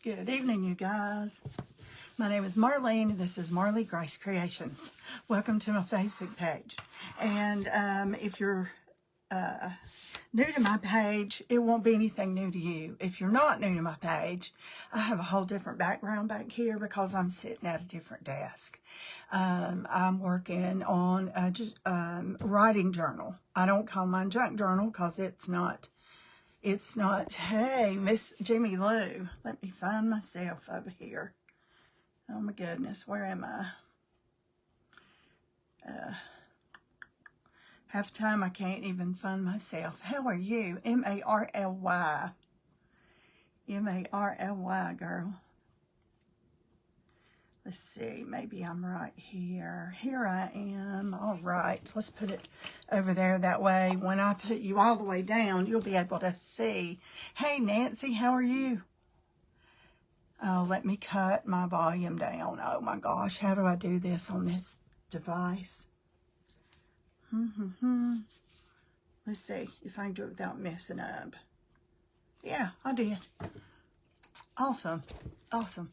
Good evening, you guys. My name is Marlene, and this is Marley Grace Creations. Welcome to my Facebook page. And if you're new to my page, it won't be anything new to you. If you're not new to my page, I have a whole different background back here because I'm sitting at a different desk. I'm working on a writing journal. I don't call mine junk journal because it's not, hey, Miss Jimmy Lou, let me find myself over here. Oh my goodness, where am I? Half the time I can't even find myself. How are you? M-A-R-L-Y. M-A-R-L-Y, girl. Let's see, maybe I'm right here. Here I am. All right, let's put it over there. That way, when I put you all the way down, you'll be able to see. Hey, Nancy, how are you? Oh, let me cut my volume down. Oh, my gosh, how do I do this on this device? Let's see if I can do it without messing up. Yeah, I did. Awesome. Awesome.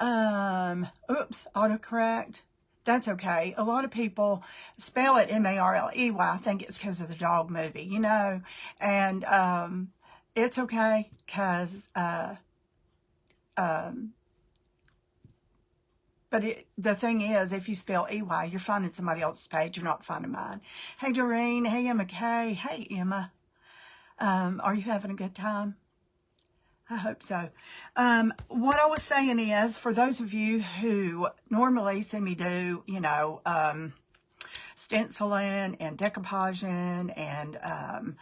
Oops, autocorrect. That's okay. A lot of people spell it M-A-R-L-E-Y. I think it's because of the dog movie, you know, and it's okay because but the thing is, if you spell E-Y, you're finding somebody else's page. You're not finding mine. Hey, Doreen. Hey, Emma Kay. Hey, Emma. Are you having a good time? I hope so. What I was saying is, for those of you who normally see me do, you know, stenciling and decoupaging and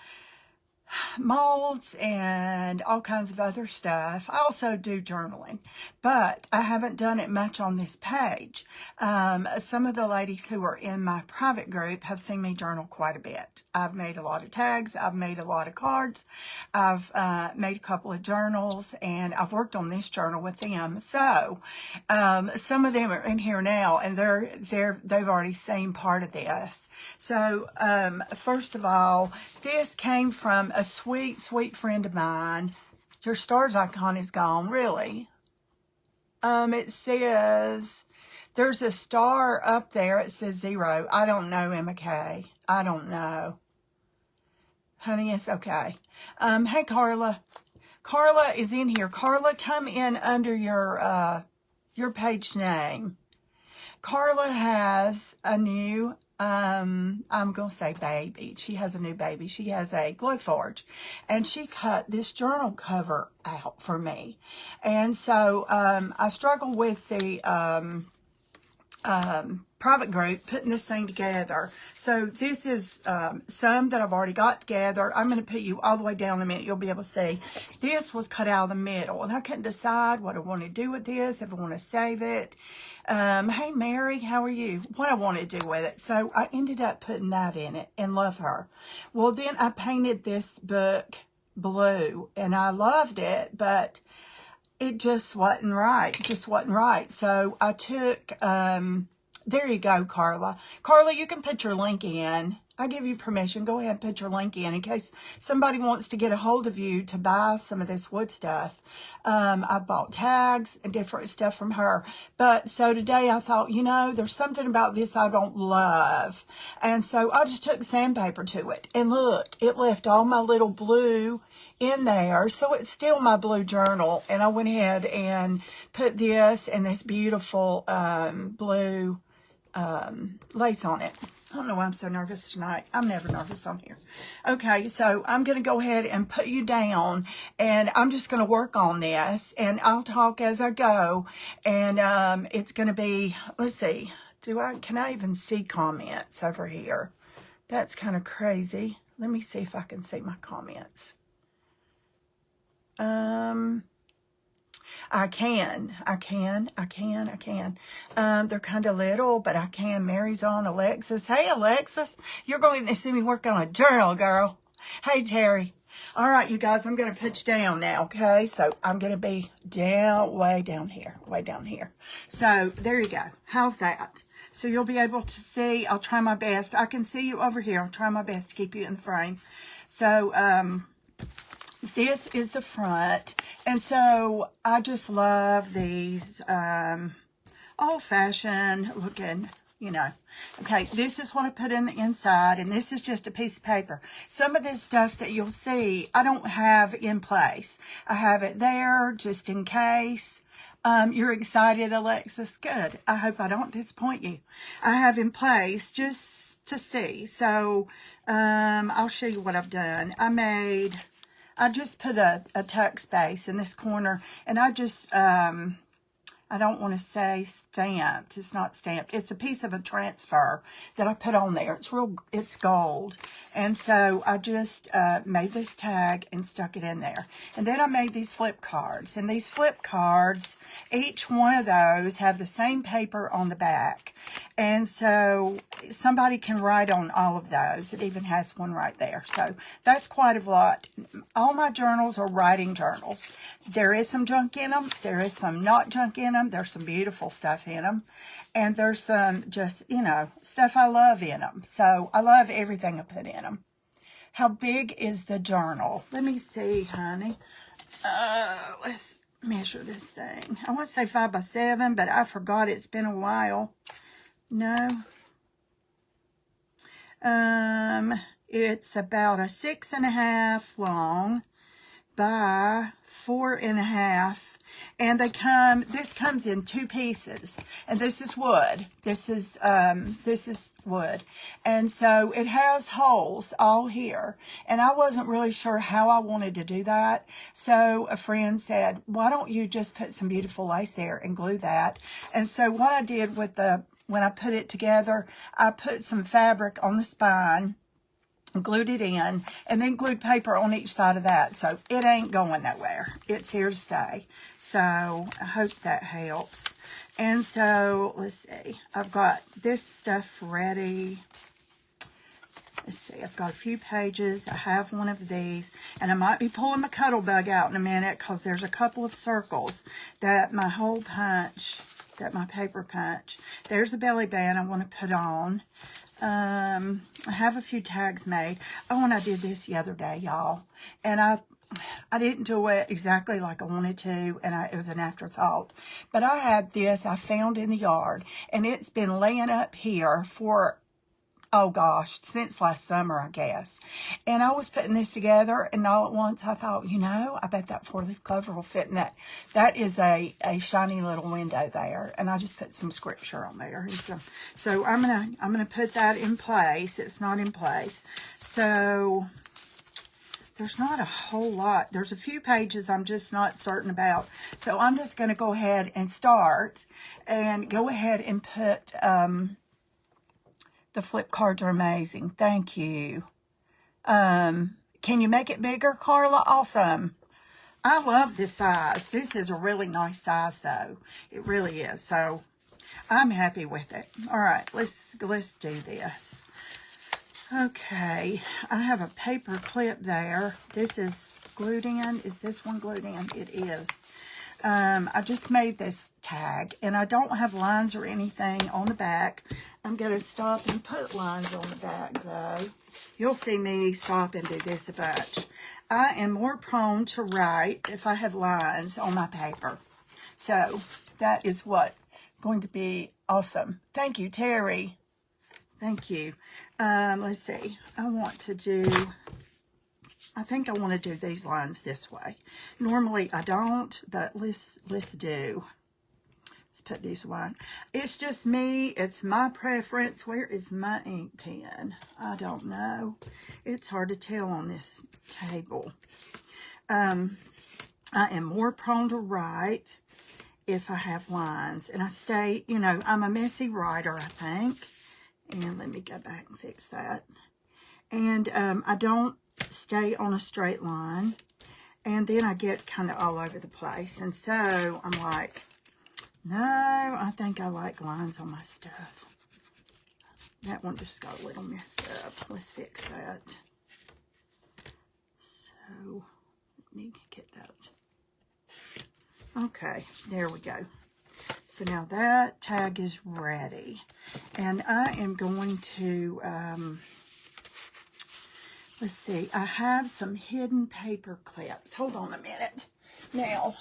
molds and all kinds of other stuff. I also do journaling, but I haven't done it much on this page. Some of the ladies who are in my private group have seen me journal quite a bit. I've made a lot of tags. I've made a lot of cards. I've made a couple of journals, and I've worked on this journal with them. So some of them are in here now, and they've already seen part of this. So first of all, this came from a sweet, sweet friend of mine. Your stars icon is gone, really. It says, there's a star up there. It says 0. I don't know, Emma Kay. I don't know. Honey, it's okay. Hey, Carla. Carla is in here. Carla, come in under your page name. Carla has a new, I'm going to say baby. She has a new baby. She has a Glowforge, and she cut this journal cover out for me. And so, I struggle with the, private group putting this thing together. So this is some that I've already got together. I'm going to put you all the way down in a minute. You'll be able to see. This was cut out of the middle, and I couldn't decide what I want to do with this, if I want to save it. Hey, Mary, how are you? What I want to do with it. So I ended up putting that in it, and love her. Well, then I painted this book blue, and I loved it, but it just wasn't right. It just wasn't right. So I took, there you go, Carla. Carla, you can put your link in. I give you permission. Go ahead and put your link in case somebody wants to get a hold of you to buy some of this wood stuff. I bought tags and different stuff from her. But so today I thought, you know, there's something about this I don't love. And so I just took sandpaper to it. And look, it left all my little blue in there. So it's still my blue journal. And I went ahead and put this and this beautiful blue lace on it. I don't know why I'm so nervous tonight. I'm never nervous on here. Okay, so I'm going to go ahead and put you down, and I'm just going to work on this, and I'll talk as I go, and it's going to be, let's see, can I even see comments over here? That's kind of crazy. Let me see if I can see my comments. I can. They're kind of little, but I can. Mary's on. Alexis. Hey, Alexis. You're going to see me work on a journal, girl. Hey, Terry. All right, you guys, I'm going to put you down now, okay? So I'm going to be way down here. So there you go. How's that? So you'll be able to see. I'll try my best. I can see you over here. I'll try my best to keep you in the frame. So, this is the front. And so I just love these old-fashioned looking, you know. Okay, this is what I put in the inside, and this is just a piece of paper. Some of this stuff that you'll see, I don't have in place. I have it there just in case. You're excited, Alexis? Good. I hope I don't disappoint you. I have in place just to see. So, I'll show you what I've done. I just put a tuck space in this corner, and I just, I don't want to say stamped. It's not stamped. It's a piece of a transfer that I put on there. It's gold. And so I just made this tag and stuck it in there. And then I made these flip cards. And these flip cards, each one of those have the same paper on the back. And so somebody can write on all of those. It even has one right there. So that's quite a lot. All my journals are writing journals. There is some junk in them. There is some not junk in them. There's some beautiful stuff in them. And there's some just, you know, stuff I love in them. So I love everything I put in them. How big is the journal? Let me see, honey. Let's measure this thing. I want to say 5 by 7, but I forgot it's been a while. No. It's about a 6.5 long by 4.5. And this comes in 2 pieces, and this is wood. This is wood. And so it has holes all here. And I wasn't really sure how I wanted to do that. So a friend said, why don't you just put some beautiful lace there and glue that? And so what I did when I put it together, I put some fabric on the spine, glued it in, and then glued paper on each side of that. So it ain't going nowhere. It's here to stay. So I hope that helps. And so let's see. I've got this stuff ready. Let's see. I've got a few pages. I have one of these. And I might be pulling my Cuttlebug out in a minute because there's a couple of circles that my hole punch, that my paper punch. There's a belly band I want to put on. I have a few tags made. Oh, and I did this the other day, y'all. And I didn't do it exactly like I wanted to, and it was an afterthought. But I had this I found in the yard, and it's been laying up here for, oh gosh, since last summer, I guess. And I was putting this together, and all at once I thought, you know, I bet that 4-leaf clover will fit in that. That is a shiny little window there, and I just put some scripture on there. So I'm gonna put that in place. It's not in place. So there's not a whole lot. There's a few pages I'm just not certain about. So I'm just gonna go ahead and start and go ahead and put, the flip cards are amazing. Thank you. Can you make it bigger, Carla? Awesome. I love this size. This is a really nice size, though. It really is. So I'm happy with it. All right, let's do this. Okay, I have a paper clip there. This is glued in. Is this one glued in? It is. I just made this tag, and I don't have lines or anything on the back. I'm going to stop and put lines on the back, though. You'll see me stop and do this a bunch. I am more prone to write if I have lines on my paper. So that is what going to be awesome. Thank you, Terry. Thank you. Let's see. I think I want to do these lines this way. Normally I don't, but let's do. Let's put these away. It's just me. It's my preference. Where is my ink pen? I don't know. It's hard to tell on this table. I am more prone to write if I have lines. And I stay, you know, I'm a messy writer, I think. And let me go back and fix that. And I don't stay on a straight line, and then I get kind of all over the place. And so I'm like, no, I think I like lines on my stuff. That one just got a little messed up. Let's fix that. So let me get that. Okay, there we go. So now that tag is ready, and I am going to Let's see. I have some hidden paper clips. Hold on a minute. Now,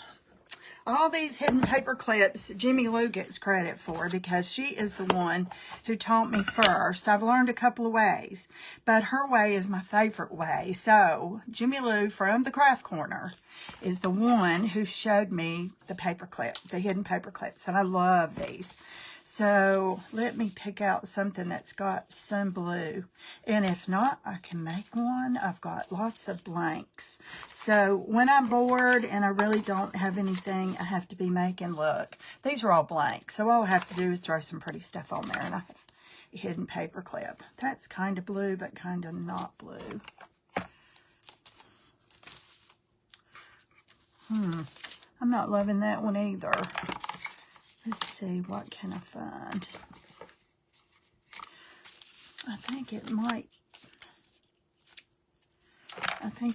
all these hidden paper clips, Jimmy Lou gets credit for because she is the one who taught me first. I've learned a couple of ways, but her way is my favorite way. So, Jimmy Lou from the Craft Corner is the one who showed me the paper clip, the hidden paper clips, and I love these. So, let me pick out something that's got some blue. And if not, I can make one. I've got lots of blanks. So, when I'm bored and I really don't have anything I have to be making, look, these are all blank. So, all I have to do is throw some pretty stuff on there. And I have a hidden paper clip. That's kind of blue, but kind of not blue. I'm not loving that one either. Let's see, what can I find? I think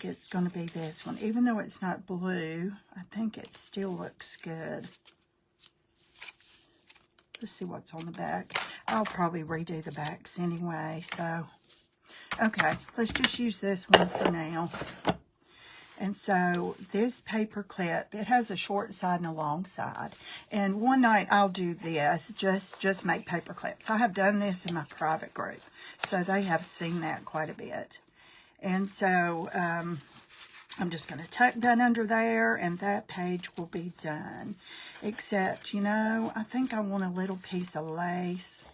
it's going to be this one. Even though it's not blue, I think it still looks good. Let's see what's on the back. I'll probably redo the backs anyway, so. Okay, let's just use this one for now. And so this paper clip, it has a short side and a long side. And one night I'll do this, just make paper clips. I have done this in my private group, so they have seen that quite a bit. And so I'm just going to tuck that under there, and that page will be done. Except, you know, I think I want a little piece of lace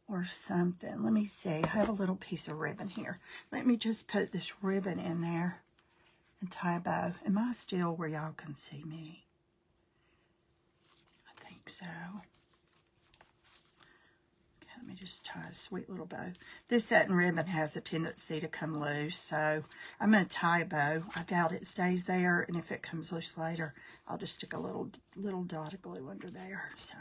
or something. Let me see. I have a little piece of ribbon here. Let me just put this ribbon in there and tie a bow. Am I still where y'all can see me? I think so. Okay, let me just tie a sweet little bow. This satin ribbon has a tendency to come loose, so I'm going to tie a bow. I doubt it stays there, and if it comes loose later, I'll just stick a little dot of glue under there. So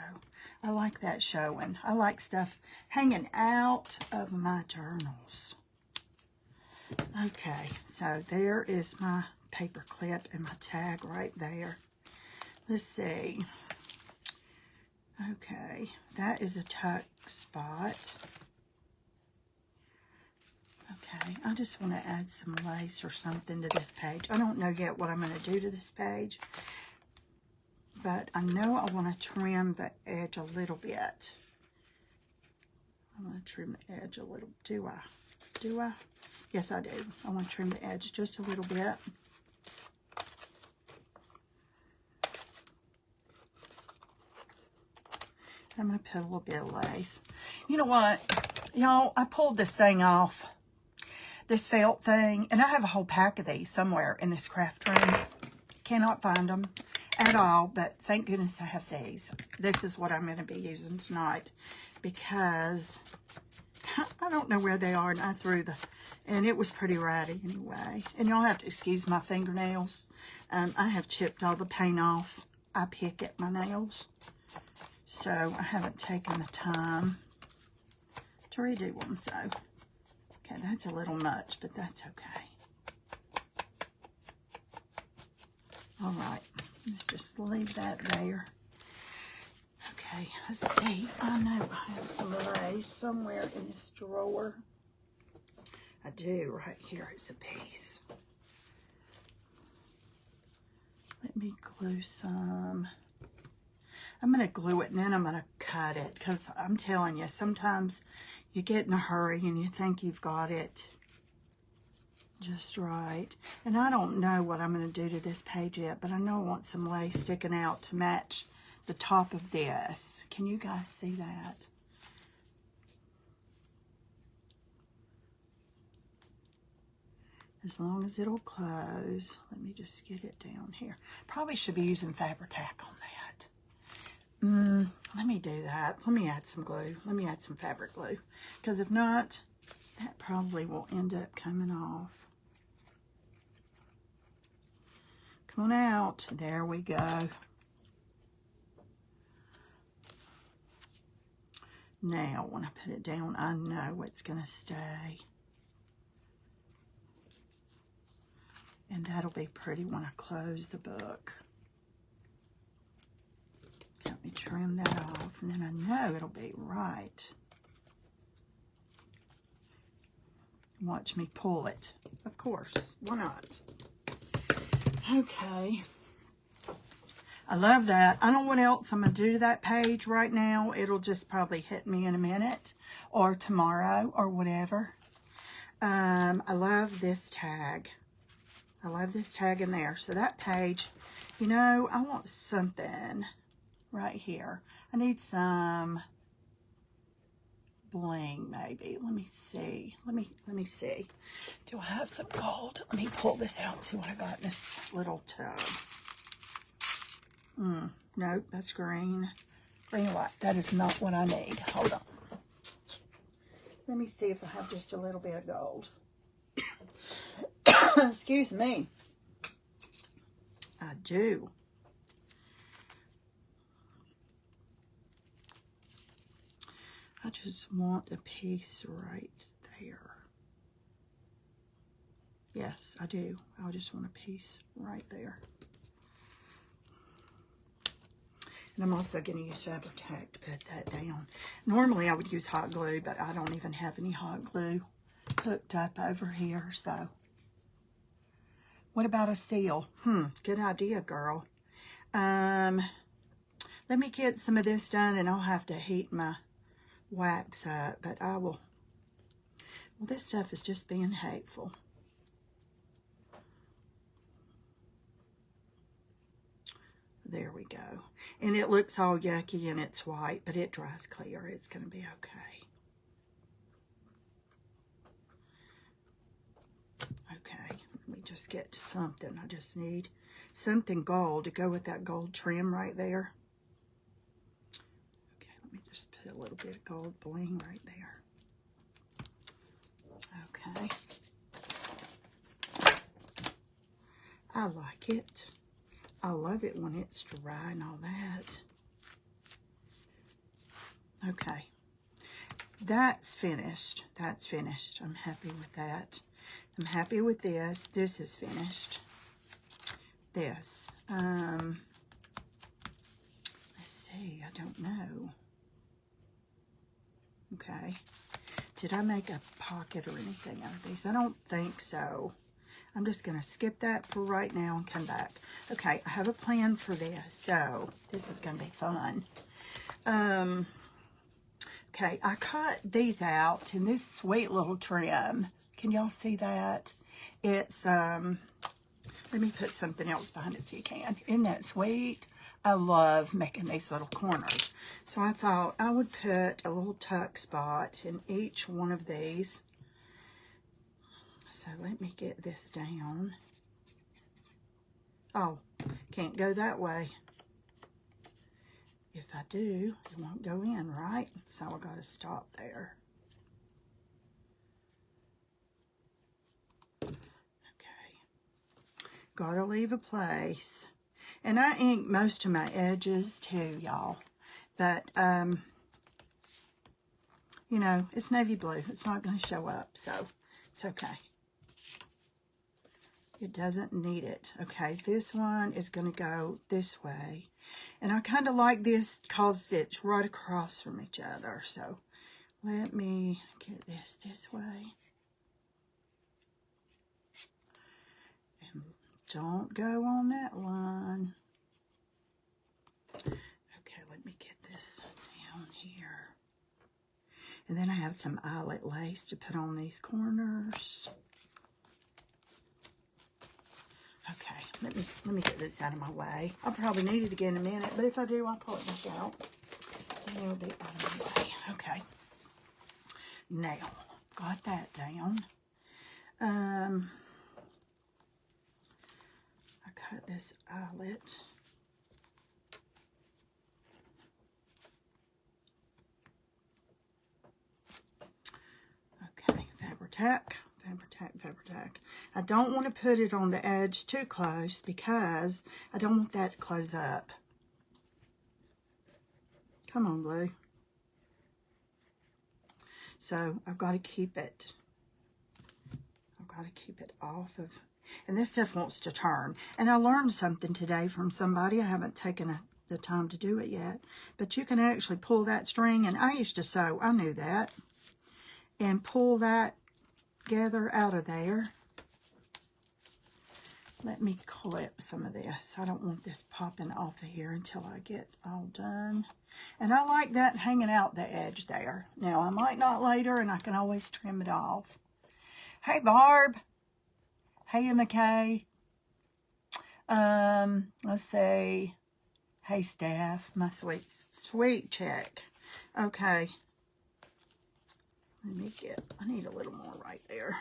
I like that showing. I like stuff hanging out of my journals. Okay, so there is my paper clip and my tag right there. Let's see. Okay, that is a tuck spot. Okay, I just want to add some lace or something to this page. I don't know yet what I'm going to do to this page, but I know I want to trim the edge a little bit. I want to trim the edge a little. Do I? Yes, I do. I want to trim the edge just a little bit. I'm going to put a little bit of lace. You know what? Y'all, I pulled this thing off. This felt thing. And I have a whole pack of these somewhere in this craft room. Cannot find them at all. But thank goodness I have these. This is what I'm going to be using tonight. Because I don't know where they are, and I threw and it was pretty ratty anyway. And y'all have to excuse my fingernails. I have chipped all the paint off. I pick at my nails, so I haven't taken the time to redo them. So, okay, that's a little much, but that's okay. All right, let's just leave that there. Okay, let's see. I know I have some lace somewhere in this drawer. I do. Right here is a piece. Let me glue some. I'm going to glue it and then I'm going to cut it, because I'm telling you, sometimes you get in a hurry and you think you've got it just right. And I don't know what I'm going to do to this page yet, but I know I want some lace sticking out to match the top of this. Can you guys see that? As long as it'll close. Let me just get it down here. Probably should be using Fabri-Tac on that. Let me do that. Let me add some glue. Let me add some fabric glue. Because if not, that probably will end up coming off. Come on out. There we go. Now, when I put it down, I know it's going to stay. And that'll be pretty when I close the book. Let me trim that off, and then I know it'll be right Watch me pull it. Of course, why not? Okay. I love that. I don't know what else I'm going to do to that page right now. It'll just probably hit me in a minute or tomorrow or whatever. I love this tag. I love this tag in there. So that page, you know, I want something right here. I need some bling maybe. Let me see. Let me see. Do I have some gold? Let me pull this out and see what I got in this little tub. Nope, that's green. Green and white. That is not what I need. Hold on. Let me see if I have just a little bit of gold. Excuse me. I do. I just want a piece right there. Yes, I do. I just want a piece right there. And I'm also going to use Fabri-Tac to put that down. Normally I would use hot glue, but I don't even have any hot glue hooked up over here, so. What about a seal? Good idea, girl. Let me get some of this done, and I'll have to heat my wax up, but I will. Well, this stuff is just being hateful. There we go. And it looks all yucky and it's white, but it dries clear. It's going to be okay. Okay, let me just get something. I just need something gold to go with that gold trim right there. Okay, let me just put a little bit of gold bling right there. Okay. I like it. I love it when it's dry and all that. Okay. That's finished. That's finished. I'm happy with that. I'm happy with this. This is finished. This. Let's see. I don't know. Okay. Did I make a pocket or anything out of these? I don't think so. I'm just going to skip that for right now and come back. Okay, I have a plan for this, so this is going to be fun. Okay, I cut these out in this sweet little trim. Can y'all see that? It's, let me put something else behind it so you can. Isn't that sweet? I love making these little corners. So I thought I would put a little tuck spot in each one of these. So let me get this down. Oh, can't go that way. If I do, it won't go in, right? So I got to stop there. Okay. Got to leave a place. And I ink most of my edges too, y'all. But, you know, it's navy blue. It's not going to show up, so it's okay. It doesn't need it. Okay, this one is going to go this way. And I kind of like this because it's right across from each other. So let me get this way. And don't go on that one. Okay, let me get this down here. And then I have some eyelet lace to put on these corners. Okay, let me get this out of my way. I'll probably need it again in a minute, but if I do, I'll pull it back out. And it'll be out of my way. Okay. Now, got that down. I cut this eyelet. Okay, Fabri-Tac. Fabri-Tac, Fabri-Tac. I don't want to put it on the edge too close because I don't want that to close up. Come on, glue. So I've got to keep it. I've got to keep it off of. And this stuff wants to turn. And I learned something today from somebody. I haven't taken the time to do it yet. But you can actually pull that string. And I used to sew. I knew that. And pull that gather out of there. Let me clip some of this. I don't want this popping off of here until I get all done. And I like that hanging out the edge there. Now, I might not later, and I can always trim it off. Hey, Barb. Hey, McKay. Let's see. Hey, Steph. My sweet check. Okay. Let me I need a little more right there.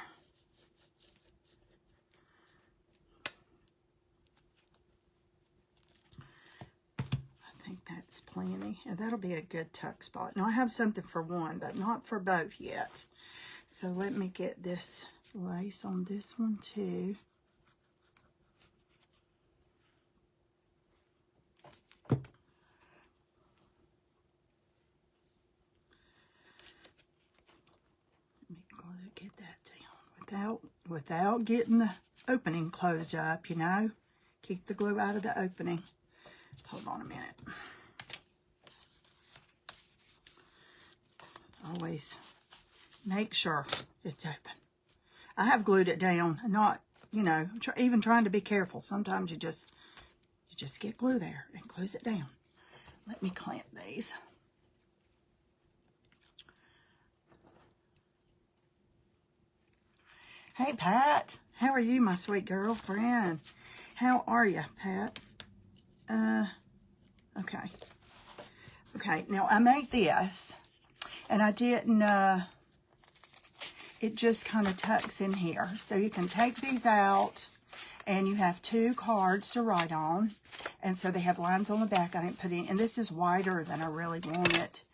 I think that's plenty. And that'll be a good tuck spot. Now, I have something for one, but not for both yet. So let me get this lace on this one too. Get that down without getting the opening closed up, you know. Keep the glue out of the opening. Hold on a minute. Always make sure it's open. I have glued it down, not, you know, even trying to be careful. Sometimes you just get glue there and close it down. Let me clamp these. Hey, Pat. How are you, my sweet girlfriend? How are you, Pat? Okay. Okay, now I made this, and I didn't, it just kind of tucks in here. So you can take these out, and you have 2 cards to write on. And so they have lines on the back. I didn't put in, and this is wider than I really want it.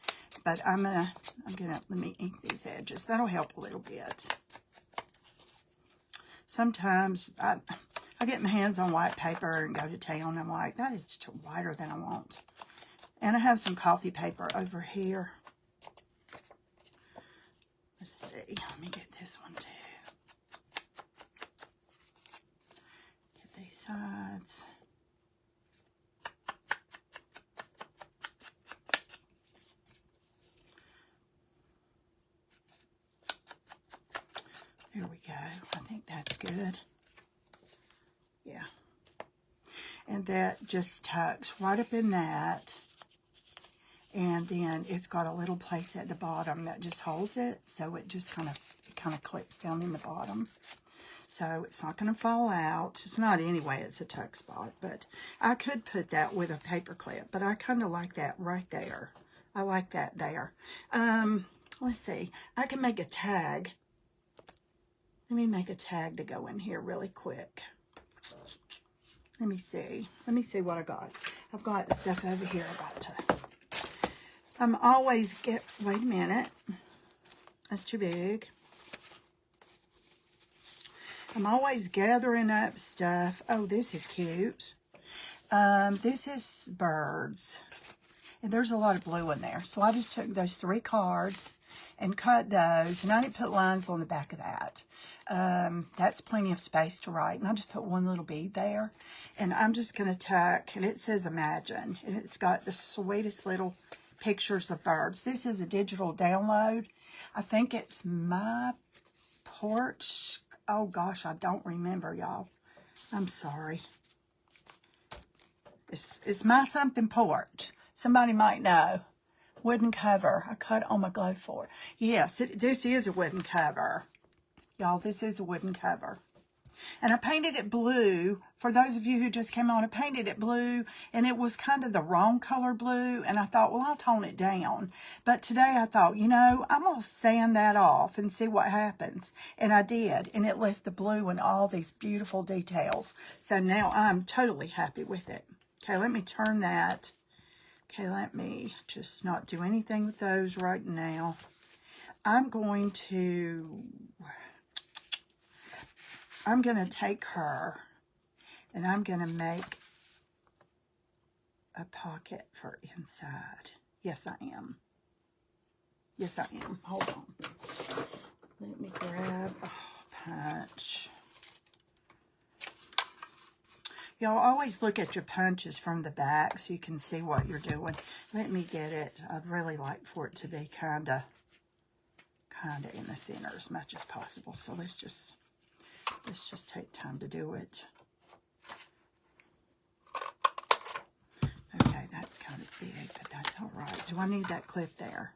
But let me ink these edges. That'll help a little bit. Sometimes I get my hands on white paper and go to town. I'm like, that is just wider than I want. And I have some coffee paper over here. Let's see. Let me get this one too. Get these sides. There we go. I think that's good. Yeah. And that just tucks right up in that. And then it's got a little place at the bottom that just holds it. So it just kind of clips down in the bottom. So it's not going to fall out. It's not anyway, it's a tuck spot. But I could put that with a paper clip. But I kind of like that right there. I like that there. Let's see. I can make a tag. Let me make a tag to go in here really quick. Let me see. Let me see what I got. I've got stuff over here I got to. Wait a minute. That's too big. I'm always gathering up stuff. Oh, this is cute. This is birds. And there's a lot of blue in there. So I just took those 3 cards and cut those. And I didn't put lines on the back of that. That's plenty of space to write. And I just put one little bead there. And I'm just going to tuck. And it says Imagine. And it's got the sweetest little pictures of birds. This is a digital download. I think it's My Porch. Oh, gosh, I don't remember, y'all. I'm sorry. It's My Something Porch. Somebody might know. Wooden cover. I cut on my glow for it. Yes, this is a wooden cover. Y'all, this is a wooden cover. And I painted it blue. For those of you who just came on, I painted it blue. And it was kind of the wrong color blue. And I thought, well, I'll tone it down. But today I thought, you know, I'm going to sand that off and see what happens. And I did. And it left the blue and all these beautiful details. So now I'm totally happy with it. Okay, let me turn that. Okay, let me just not do anything with those right now. I'm going to take her and I'm going to make a pocket for inside. Yes, I am. Yes, I am. Hold on. Let me grab a punch. Y'all always look at your punches from the back so you can see what you're doing. Let me get it. I'd really like for it to be kind of kind of in the center as much as possible. So let's just take time to do it. Okay, that's kind of big, but that's all right. Do I need that clip there?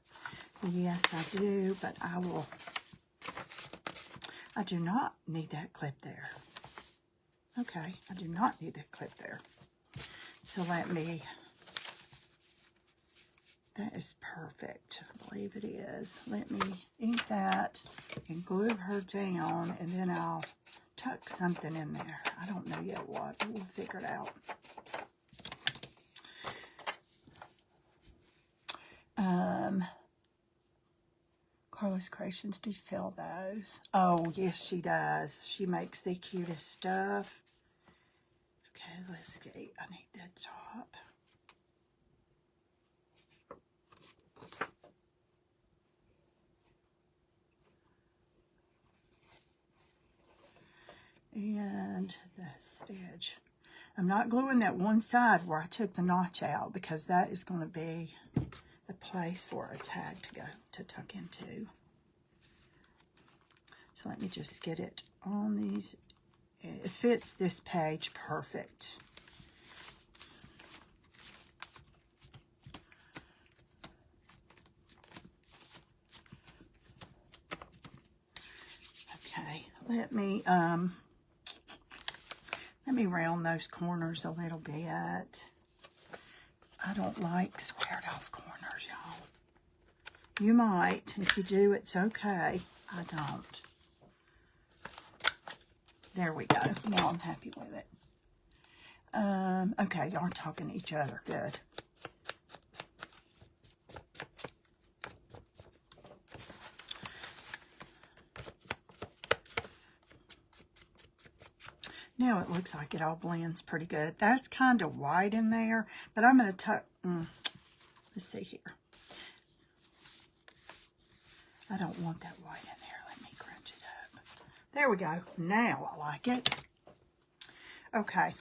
Yes, I do, but I do not need that clip there. Okay, I do not need that clip there. So that is perfect. I believe it is. Let me ink that and glue her down, and then I'll tuck something in there. I don't know yet what, but we'll figure it out. Carla's Creations, do you sell those? Oh, yes, she does. She makes the cutest stuff. Okay, let's see. I need that top. And this edge. I'm not gluing that one side where I took the notch out, because that is going to be a place for a tag to tuck into. So let me just get it on these. It fits this page perfect. Okay, let me round those corners a little bit. I don't like squared off corners, y'all. You might. If you do, it's okay. I don't. There we go. Now I'm happy with it. Okay, y'all are talking to each other. Good. Now it looks like it all blends pretty good. That's kind of white in there, but I'm going to tuck, let's see here. I don't want that white in there. Let me crunch it up. There we go. Now I like it. Okay.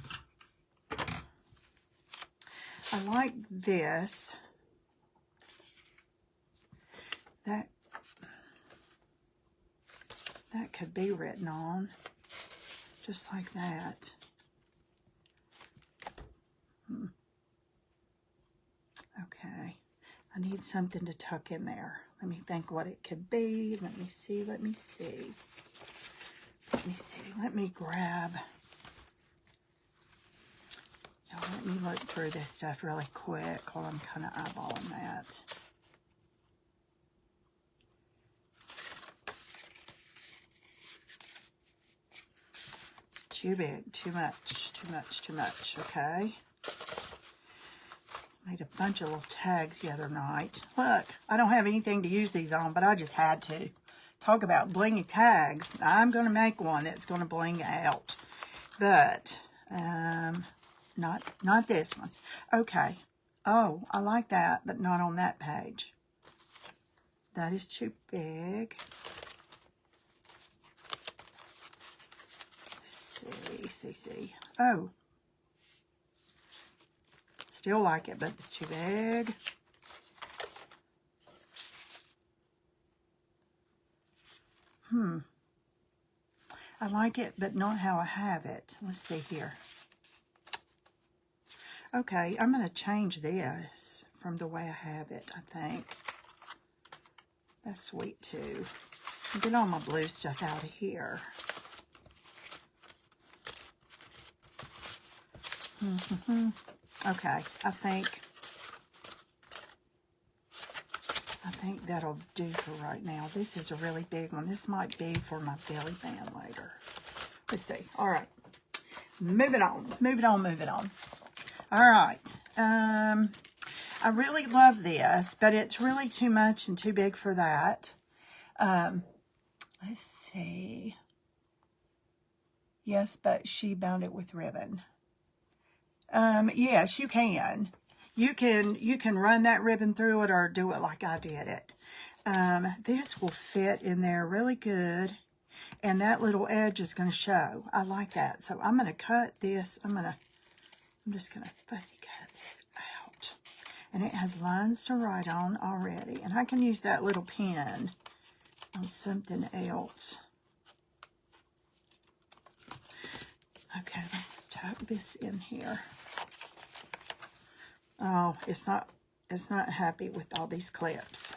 I like this. That could be written on. Just like that. Okay. I need something to tuck in there. Let me think what it could be. Let me see. Let me see. Let me see. Let me grab. Let me look through this stuff really quick while I'm kind of eyeballing that. Too big, too much, too much, too much, okay? Made a bunch of little tags the other night. Look, I don't have anything to use these on, but I just had to. Talk about blingy tags. I'm going to make one that's going to bling out. But, not this one. Okay. Oh, I like that, but not on that page. That is too big. See. Oh. Still like it, but it's too big. I like it, but not how I have it. Let's see here. Okay, I'm going to change this from the way I have it, I think. That's sweet, too. Get all my blue stuff out of here. Okay, I think that'll do for right now. This is a really big one. This might be for my belly band later. Let's see. All right. Moving on. All right. I really love this, but it's really too much and too big for that. Let's see. Yes, but she bound it with ribbon. Yes, you can. You can run that ribbon through it or do it like I did it. This will fit in there really good, and that little edge is going to show. I like that. So I'm going to cut this. I'm just going to fussy cut this out. And it has lines to write on already. And I can use that little pen on something else. Okay, let's tuck this in here. Oh, it's not happy with all these clips.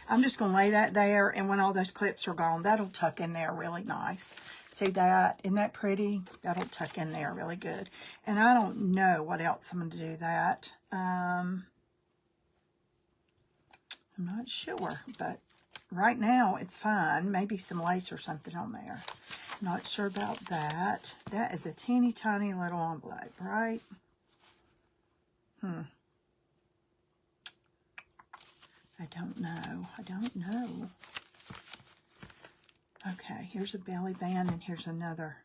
I'm just going to lay that there, and when all those clips are gone, that'll tuck in there really nice. See that? Isn't that pretty? That'll tuck in there really good. And I don't know what else I'm going to do that. I'm not sure, but right now it's fine. Maybe some lace or something on there. Not sure about that. That is a teeny tiny little envelope, right? I don't know. I don't know. Okay, here's a belly band, and here's another.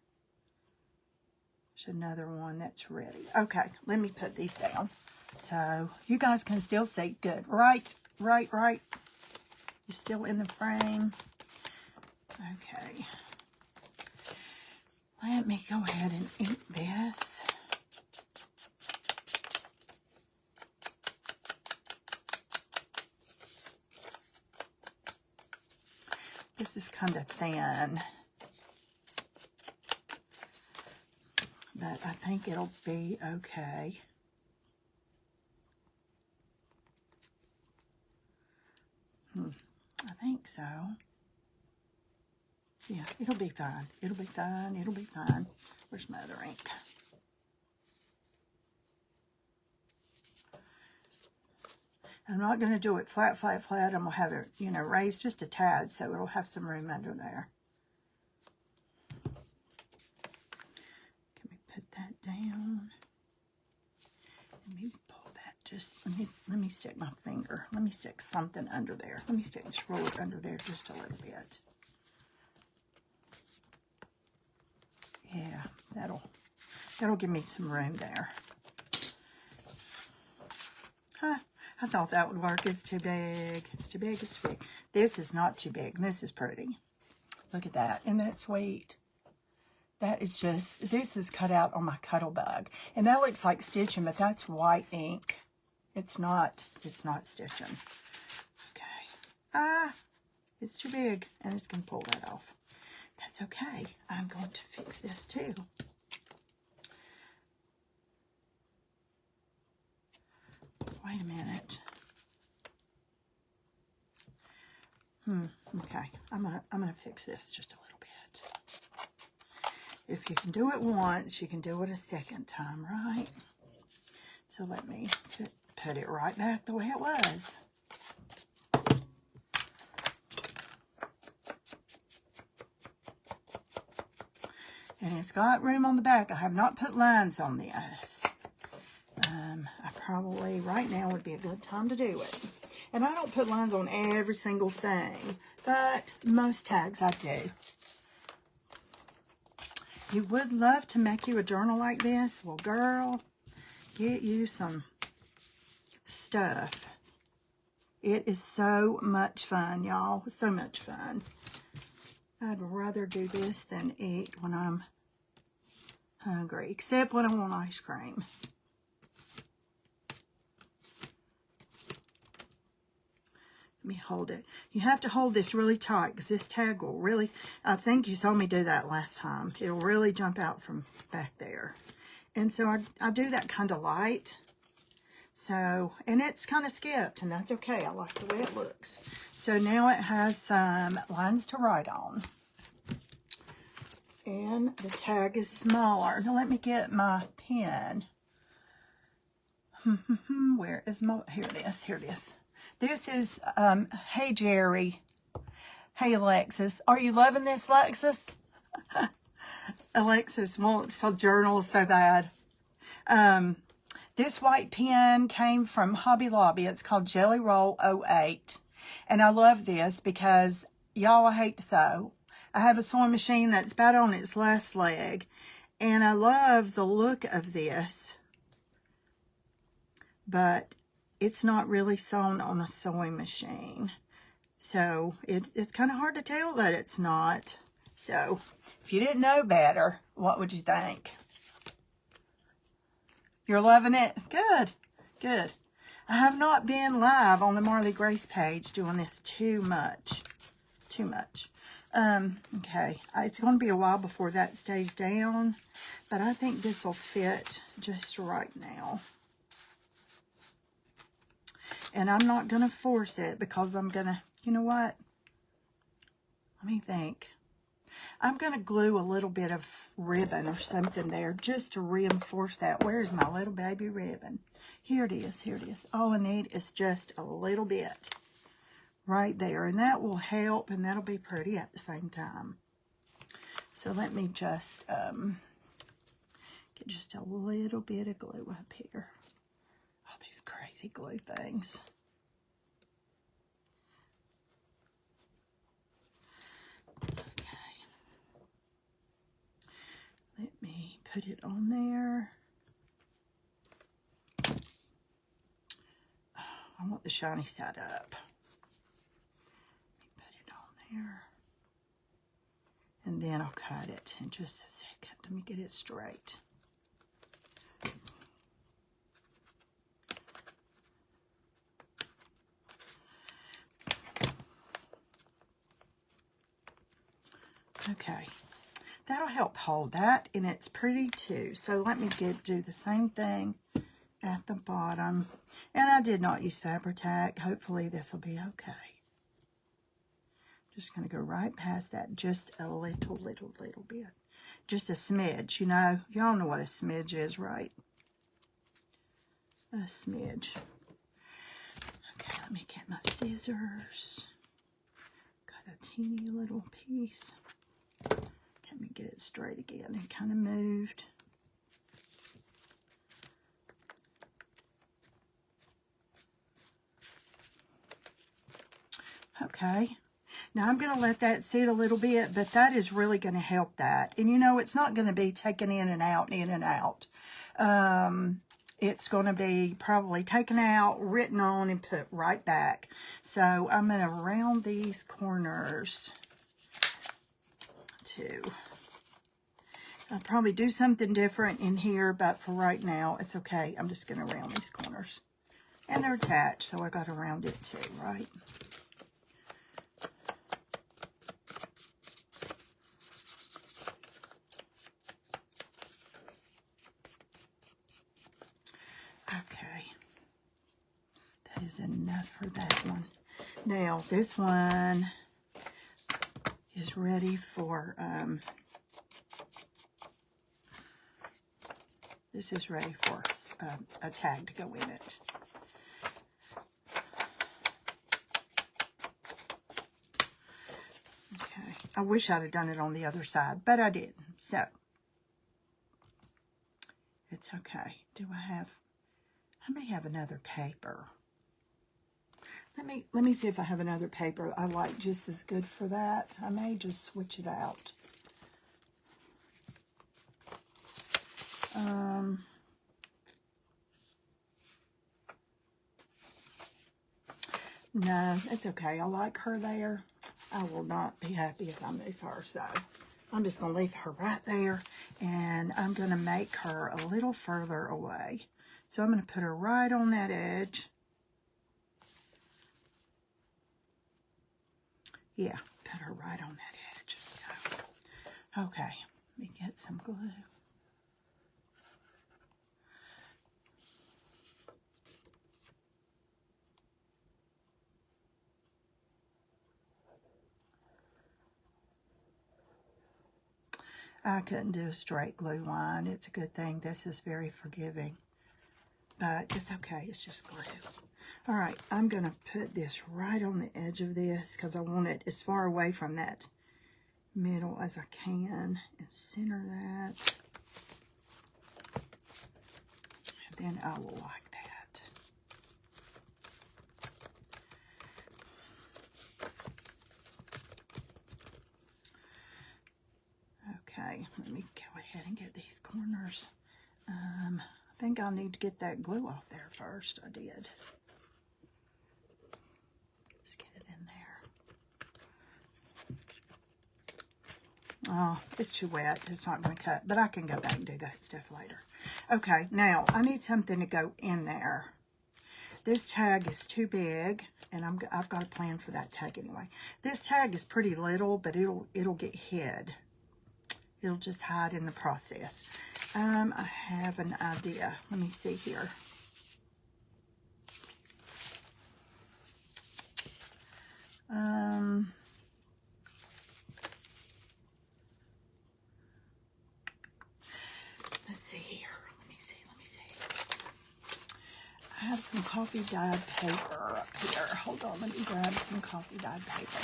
There's another one that's ready. Okay, let me put these down so you guys can still see. Good. Right. You're still in the frame. Okay. Let me go ahead and ink this. This is kind of thin, but I think it'll be okay. I think so. Yeah, it'll be fine. It'll be fine. It'll be fine. Where's my other ink? I'm not going to do it flat. I'm going to have it, raised just a tad so it'll have some room under there. Can we put that down? Let me pull that let me stick my finger. Let me stick something under there. Let me stick this roller under there just a little bit. Yeah, that'll give me some room there. Huh. I thought that would work. It's too big. It's too big. It's too big. This is not too big. This is pretty. Look at that. Isn't that sweet? That is just, this is cut out on my Cuttlebug. And that looks like stitching, but that's white ink. It's not stitching. Okay. It's too big. And it's going to pull that off. That's okay. I'm going to fix this too. Wait a minute. Okay. I'm gonna fix this just a little bit. If you can do it once, you can do it a second time, right? So let me put it right back the way it was. And it's got room on the back. I have not put lines on this. I probably, right now would be a good time to do it. And I don't put lines on every single thing, but most tags I do. You would love to make you a journal like this? Well, girl, get you some stuff. It is so much fun, y'all. So much fun. I'd rather do this than eat when I'm hungry, except when I want ice cream. Let me hold it. You have to hold this really tight because this tag will really, I think you saw me do that last time. It'll really jump out from back there. And so I do that kind of light. So, and it's kind of skipped, and that's okay. I like the way it looks. So now it has some lines to write on. And the tag is smaller. Now let me get my pen. Where is my, here it is, here it is. This is, hey Jerry, hey Alexis. Are you loving this, Alexis? Alexis wants to journal so bad. This white pen came from Hobby Lobby. It's called Jelly Roll 08. And I love this because, y'all, I hate to sew. I have a sewing machine that's about on its last leg. And I love the look of this. But it's not really sewn on a sewing machine. So it's kind of hard to tell that it's not. So if you didn't know better, what would you think? You're loving it? Good, good. I have not been live on the Marley Grace page doing this too much too much. Okay, it's going to be a while before that stays down, but I think this will fit just right now. And I'm not going to force it because I'm going to, you know what? Let me think. I'm going to glue a little bit of ribbon or something there just to reinforce that. Where's my little baby ribbon? Here it is. Here it is. All I need is just a little bit right there. And that will help, and that'll be pretty at the same time. So let me just get just a little bit of glue up here. Oh, these crazy glue things. Let me put it on there. I want the shiny side up. Let me put it on there. And then I'll cut it in just a second. Let me get it straight. Okay. That'll help hold that, and it's pretty too. So let me do the same thing at the bottom. And I did not use Fabri-Tac. Hopefully this will be okay. Just going to go right past that just a little bit. Just a smidge, you know. Y'all know what a smidge is, right? A smidge. Okay, let me get my scissors. Got a teeny little piece. Let me get it straight again. It kind of moved. Okay. Now I'm going to let that sit a little bit, but that is really going to help that. And you know, it's not going to be taken in and out, in and out. It's going to be probably taken out, written on, and put right back. So I'm going to round these corners too. I'll probably do something different in here, but for right now, it's okay. I'm just going to round these corners. And they're attached, so I got to round it too, right? Okay. That is enough for that one. Now, this one is ready for, this is ready for a tag to go in it. Okay, I wish I'd have done it on the other side, but I didn't. So, it's okay. I may have another paper. Let me see if I have another paper I like just as good for that. I may just switch it out. No, it's okay. I like her there. I will not be happy if I move her, so I'm just going to leave her right there, and I'm going to make her a little further away. So I'm going to put her right on that edge. Yeah, put her right on that edge. So, okay, let me get some glue. I couldn't do a straight glue line. It's a good thing this is very forgiving. But it's okay. It's just glue. All right. I'm going to put this right on the edge of this because I want it as far away from that middle as I can. And center that. And then I will like that. Okay, let me go ahead and get these corners. I think I'll need to get that glue off there first. I did. Let's get it in there. Oh, it's too wet. It's not going to cut, but I can go back and do that stuff later. Okay, now I need something to go in there. This tag is too big, and I've got a plan for that tag anyway. This tag is pretty little, but it'll get hid. It'll just hide in the process. I have an idea. Let me see here. Let's see here. Let me see. I have some coffee dyed paper up here. Hold on, let me grab some coffee dyed paper.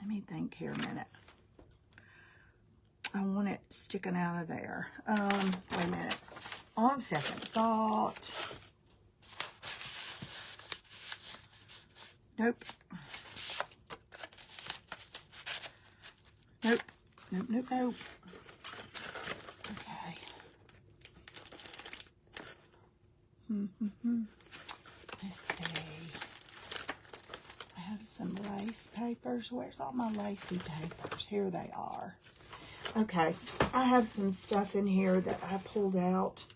Let me think here a minute. I want it sticking out of there. Wait a minute. On second thought. Nope. Nope. Nope. Okay. Let's see. I have some lace papers. Where's all my lacy papers? Here they are. Okay. I have some stuff in here that I pulled out.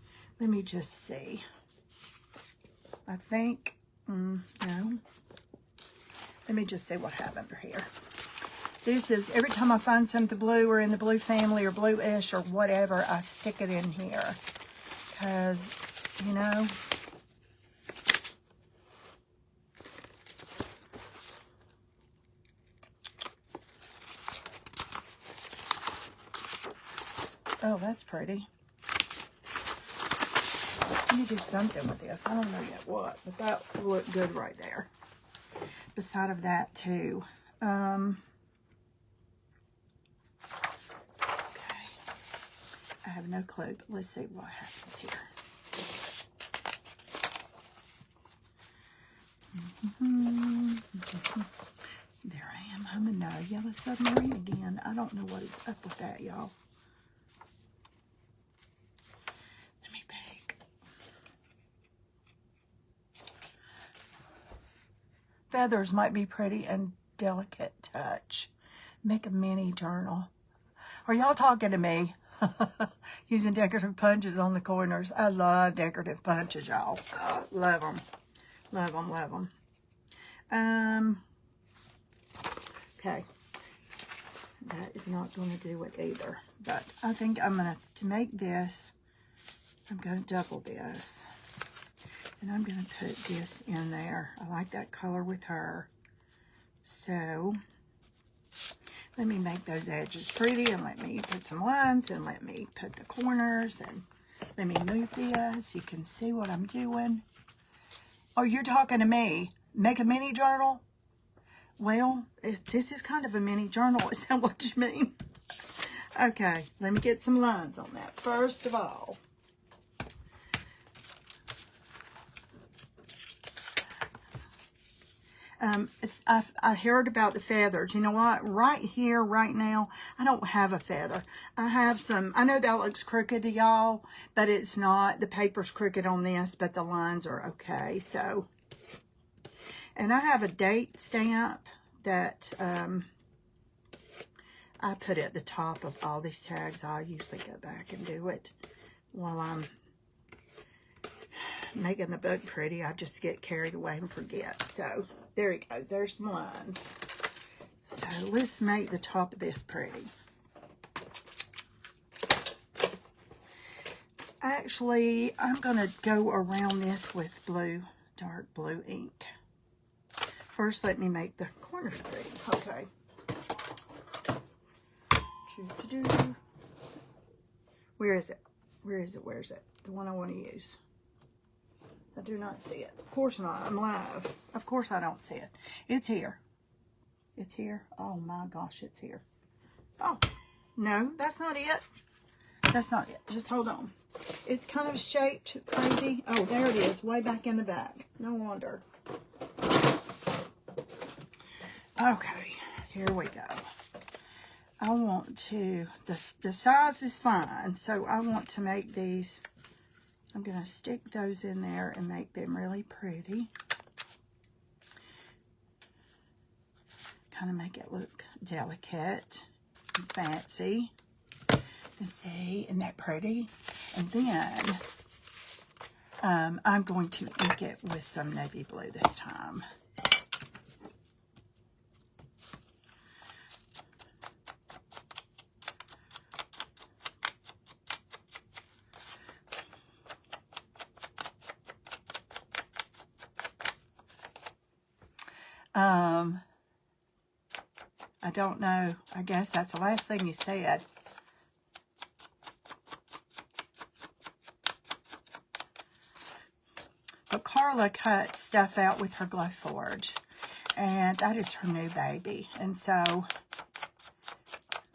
Let me just see. I think, no. Let me just see what I have under here. This is, every time I find something blue or in the blue family or bluish or whatever, I stick it in here. Because, you know, oh, that's pretty. Let me do something with this. I don't know yet what, but that will look good right there. Beside of that too. Okay. I have no clue, but let's see what happens here. There I am, humming the Yellow Submarine again. I don't know what is up with that, y'all. Let me think. Feathers might be pretty and delicate touch. Make a mini journal. Are y'all talking to me? Using decorative punches on the corners. I love decorative punches, y'all. Love them. Love them, love them. Okay. That is not going to do it either. But I think I'm going to make this, I'm going to double this. And I'm going to put this in there. I like that color with her. So, let me make those edges pretty, and let me put some lines, and let me put the corners, and let me move this. You can see what I'm doing. Oh, you're talking to me. Make a mini journal? Well, this is kind of a mini journal. Is that what you mean? Okay, let me get some lines on that. First of all, I heard about the feathers. You know what? Right here, right now, I don't have a feather. I have some, I know that looks crooked to y'all, but it's not. The paper's crooked on this, but the lines are okay. So, and I have a date stamp that I put at the top of all these tags. I usually go back and do it while I'm making the book pretty. I just get carried away and forget. So, there you go. There's some lines. So let's make the top of this pretty. Actually, I'm going to go around this with blue, dark blue ink. First, let me make the corners pretty. Okay. Where is it? Where is it? Where is it? The one I want to use. I do not see it. Of course not. I'm live. Of course I don't see it. It's here. It's here. Oh my gosh, it's here. Oh, no, that's not it. That's not it. Just hold on. It's kind of shaped crazy. Oh, there it is. Way back in the back. No wonder. Okay, here we go. I want to, the size is fine. So I want to make these. I'm going to stick those in there and make them really pretty. Kind of make it look delicate and fancy. See, isn't that pretty? And then I'm going to ink it with some navy blue this time. I don't know. I guess that's the last thing you said. But Carla cut stuff out with her Glowforge, and that is her new baby. And so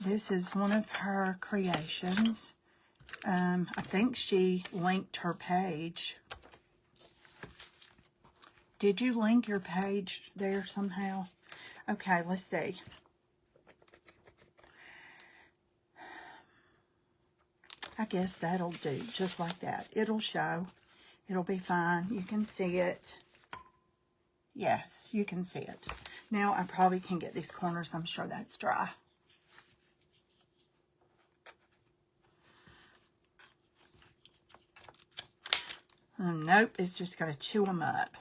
this is one of her creations. I think she linked her page. Did you link your page there somehow? Okay, let's see. I guess that'll do, just like that. It'll show. It'll be fine. You can see it. Yes, you can see it. Now, I probably can get these corners. I'm sure that's dry. Nope, it's just going to chew them up.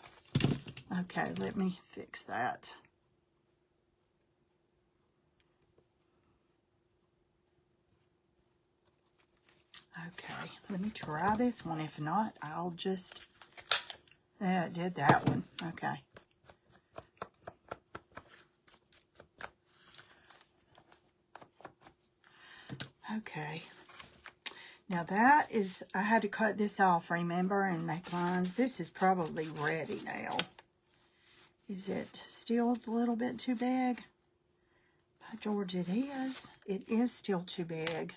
Okay, let me fix that. Okay, let me try this one. If not, I'll just... Yeah, it did that one. Okay. Okay. Now that is... I had to cut this off, remember, and make lines. This is probably ready now. Is it still a little bit too big? By George, it is. It is still too big.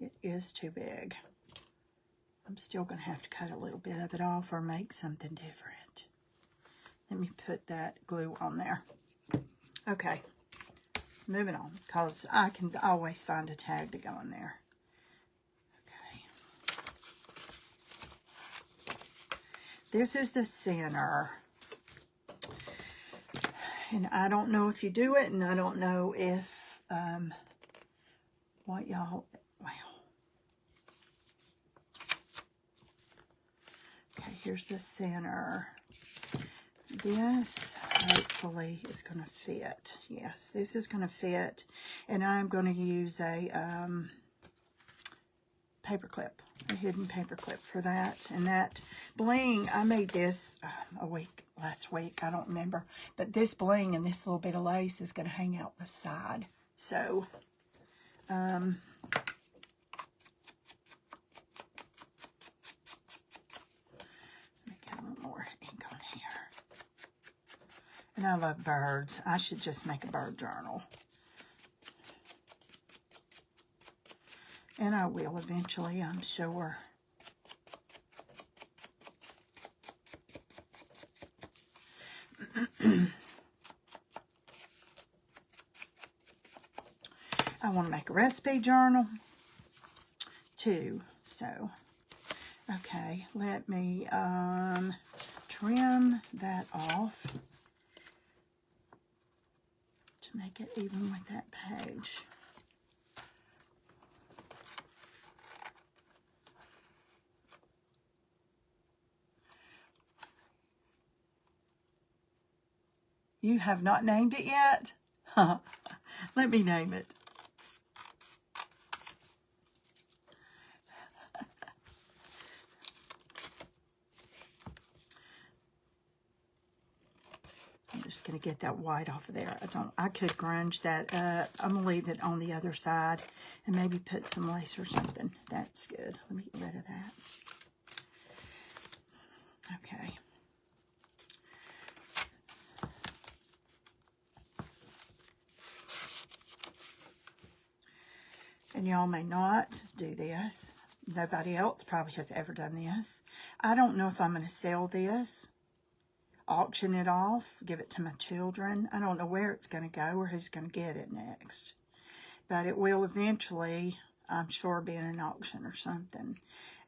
It is too big. I'm still going to have to cut a little bit of it off or make something different. Let me put that glue on there. Okay, moving on, because I can always find a tag to go in there. Okay. This is the center. And I don't know if you do it, and I don't know if, what y'all, wow. Okay, here's the center. This hopefully is going to fit. Yes, this is going to fit. And I'm going to use a paper clip, a hidden paper clip for that. And that bling, I made this last week, I don't remember. But this bling and this little bit of lace is going to hang out the side. So, and I love birds. I should just make a bird journal. And I will eventually, I'm sure. I want to make a recipe journal too. So, okay, let me trim that off to make it even with that page. You have not named it yet? Let me name it. I'm just going to get that white off of there. I could grunge that up. I'm going to leave it on the other side and maybe put some lace or something. That's good. Let me get rid of that. Okay. And y'all may not do this. Nobody else probably has ever done this. I don't know if I'm going to sell this, auction it off, give it to my children. I don't know where it's going to go or who's going to get it next. But it will eventually, I'm sure, be in an auction or something.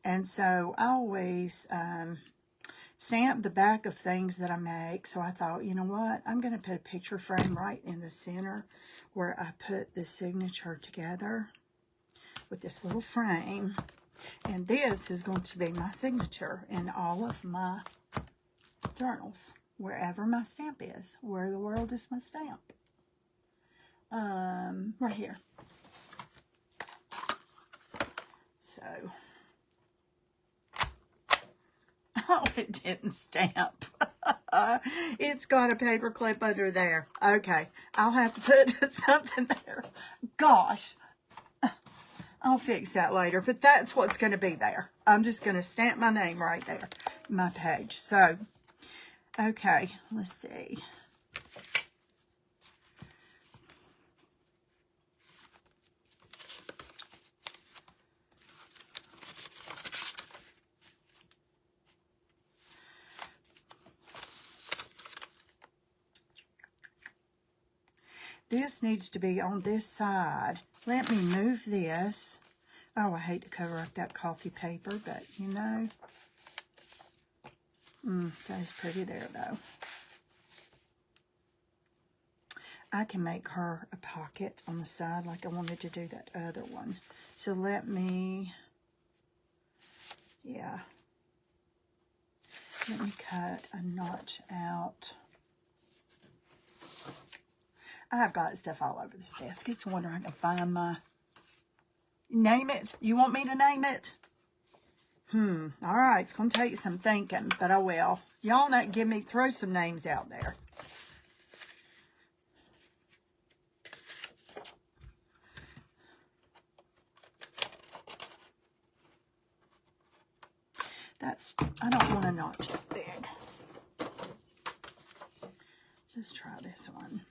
And so I always stamp the back of things that I make. So I thought, you know what? I'm going to put a picture frame right in the center where I put the signature together with this little frame. And this is going to be my signature in all of my journals, wherever my stamp is, where the world is my stamp. Right here. So, oh, it didn't stamp. It's got a paper clip under there. Okay, I'll have to put something there. Gosh, I'll fix that later, but that's what's going to be there. I'm just going to stamp my name right there, my page. So, okay, let's see. This needs to be on this side. Let me move this. Oh, I hate to cover up that coffee paper, but you know, that is pretty there though. I can make her a pocket on the side like I wanted to do that other one. So let me, yeah. Let me cut a notch out. I've got stuff all over this desk. It's a wonder I can find my... Name it? You want me to name it? All right. It's going to take some thinking, but I will. Y'all not give me... Throw some names out there. That's... I don't want a notch that big. Let's try this one.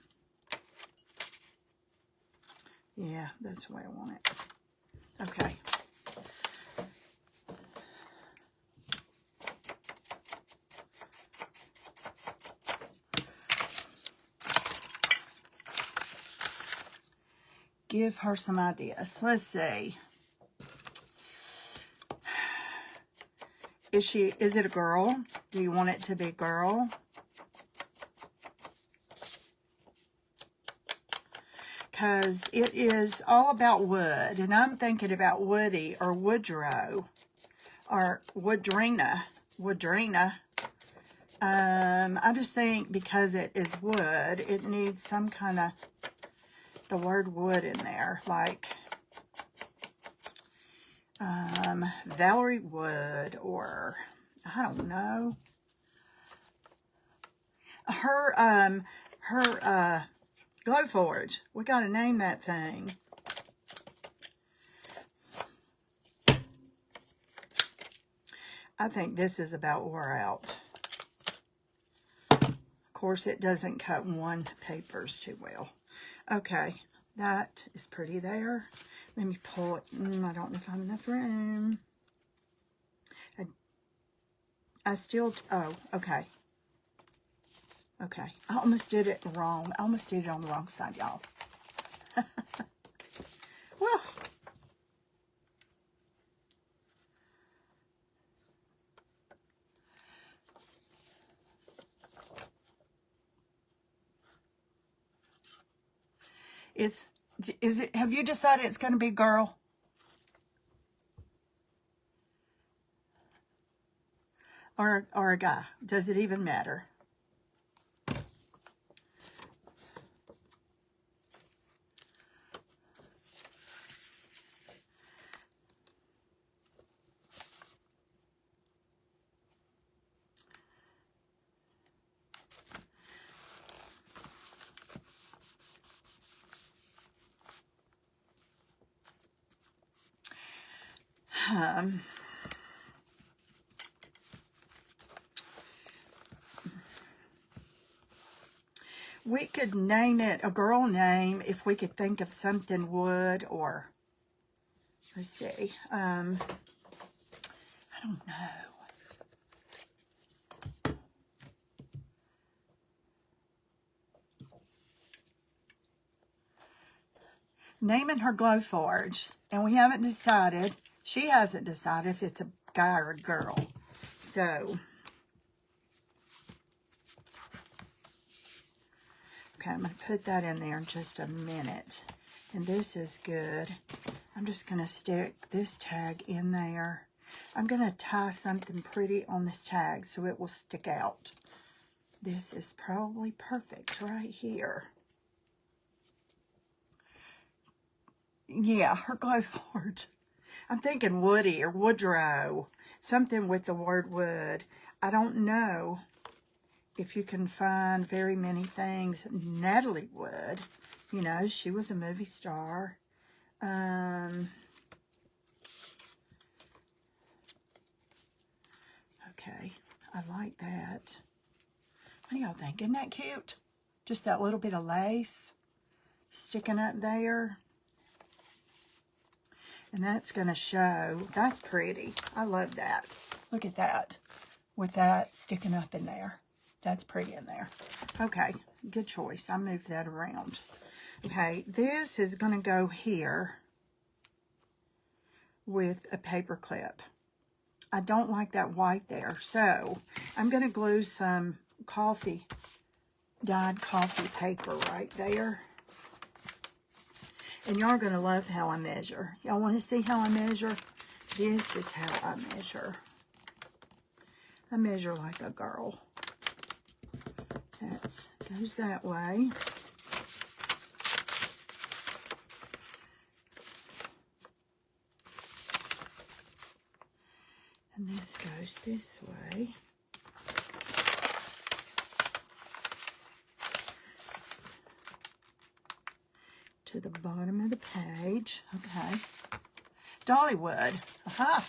Yeah, that's the way I want it. Okay. Give her some ideas. Let's see. Is it a girl? Do you want it to be a girl? Because it is all about wood, and I'm thinking about Woody or Woodrow or Woodrina. I just think because it is wood, it needs some kind of the word wood in there, like Valerie Wood, or I don't know. Her Glowforge. We got to name that thing. I think this is about wore out. Of course, it doesn't cut one papers too well. Okay, that is pretty there. Let me pull it. I don't know if I have enough room. I still, oh, okay. Okay, I almost did it wrong. I almost did it on the wrong side, y'all. Well, have you decided it's going to be girl? Or a guy? Does it even matter? We could name it a girl name if we could think of something wood, or let's see. I don't know. Naming her Glowforge, and we haven't decided. She hasn't decided if it's a guy or a girl. So Okay, I'm going to put that in there in just a minute. And this is good. I'm just going to stick this tag in there. I'm going to tie something pretty on this tag so it will stick out. This is probably perfect right here. Yeah, her glow board. I'm thinking Woody or Woodrow. Something with the word wood. I don't know if you can find very many things. Natalie Wood, you know, she was a movie star. Okay, I like that. What do y'all think? Isn't that cute? Just that little bit of lace sticking up there. And that's going to show. That's pretty. I love that. Look at that. With that sticking up in there. That's pretty in there. Okay, good choice. I moved that around. Okay, this is going to go here with a paper clip. I don't like that white there, so I'm going to glue some dyed coffee paper right there. And y'all are going to love how I measure. Y'all want to see how I measure? This is how I measure. I measure like a girl. That goes that way. And this goes this way. To the bottom of the page. Okay. Dollywood. Aha.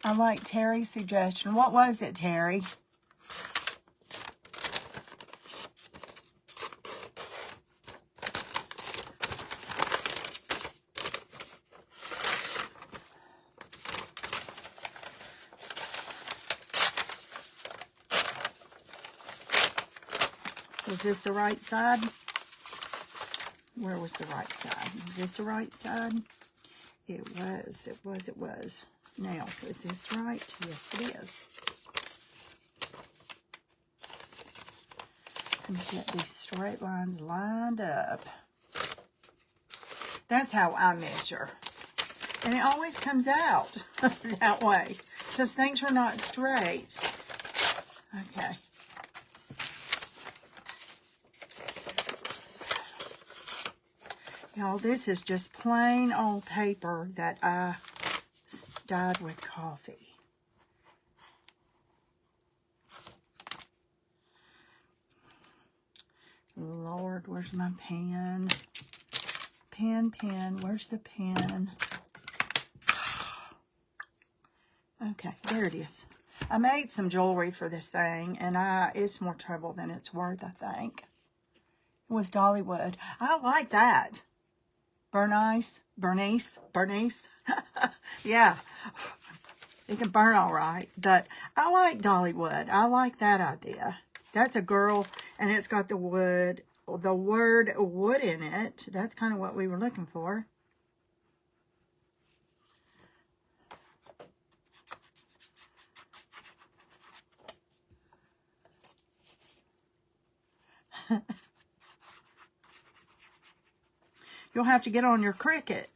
I like Terry's suggestion. What was it, Terry? Was this the right side? Where was the right side? Is this the right side? It was. It was. It was. Now, is this right? Yes, it is. Let me get these straight lines lined up. That's how I measure. And it always comes out that way because things are not straight. Okay. Y'all, this is just plain old paper that I dyed with coffee. Lord, where's my pen? Pen, where's the pen? Okay, there it is. I made some jewelry for this thing, and it's more trouble than it's worth, I think. It was Dollywood. I like that. Bernice. Yeah, it can burn all right, but I like Dollywood. I like that idea. That's a girl, and it's got the word wood in it. That's kind of what we were looking for. You'll have to get on your Cricut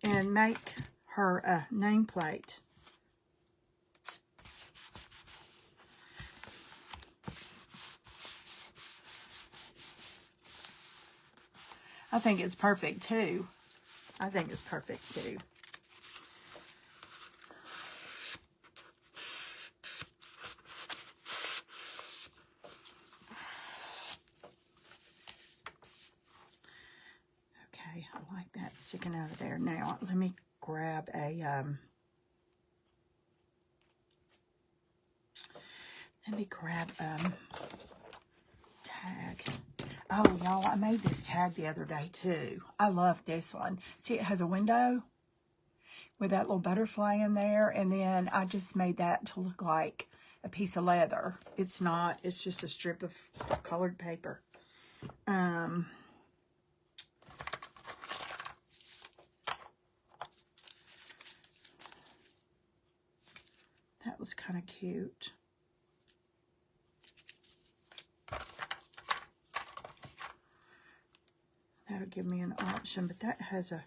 and make her a nameplate. I think it's perfect too. I think it's perfect too. Okay, I like that sticking out of there. Now, let me grab a, tag. Oh, y'all, I made this tag the other day, too. I love this one. See, it has a window with that little butterfly in there, and then I just made that to look like a piece of leather. It's not. It's just a strip of colored paper. That was kind of cute. That'll give me an option, but that has a,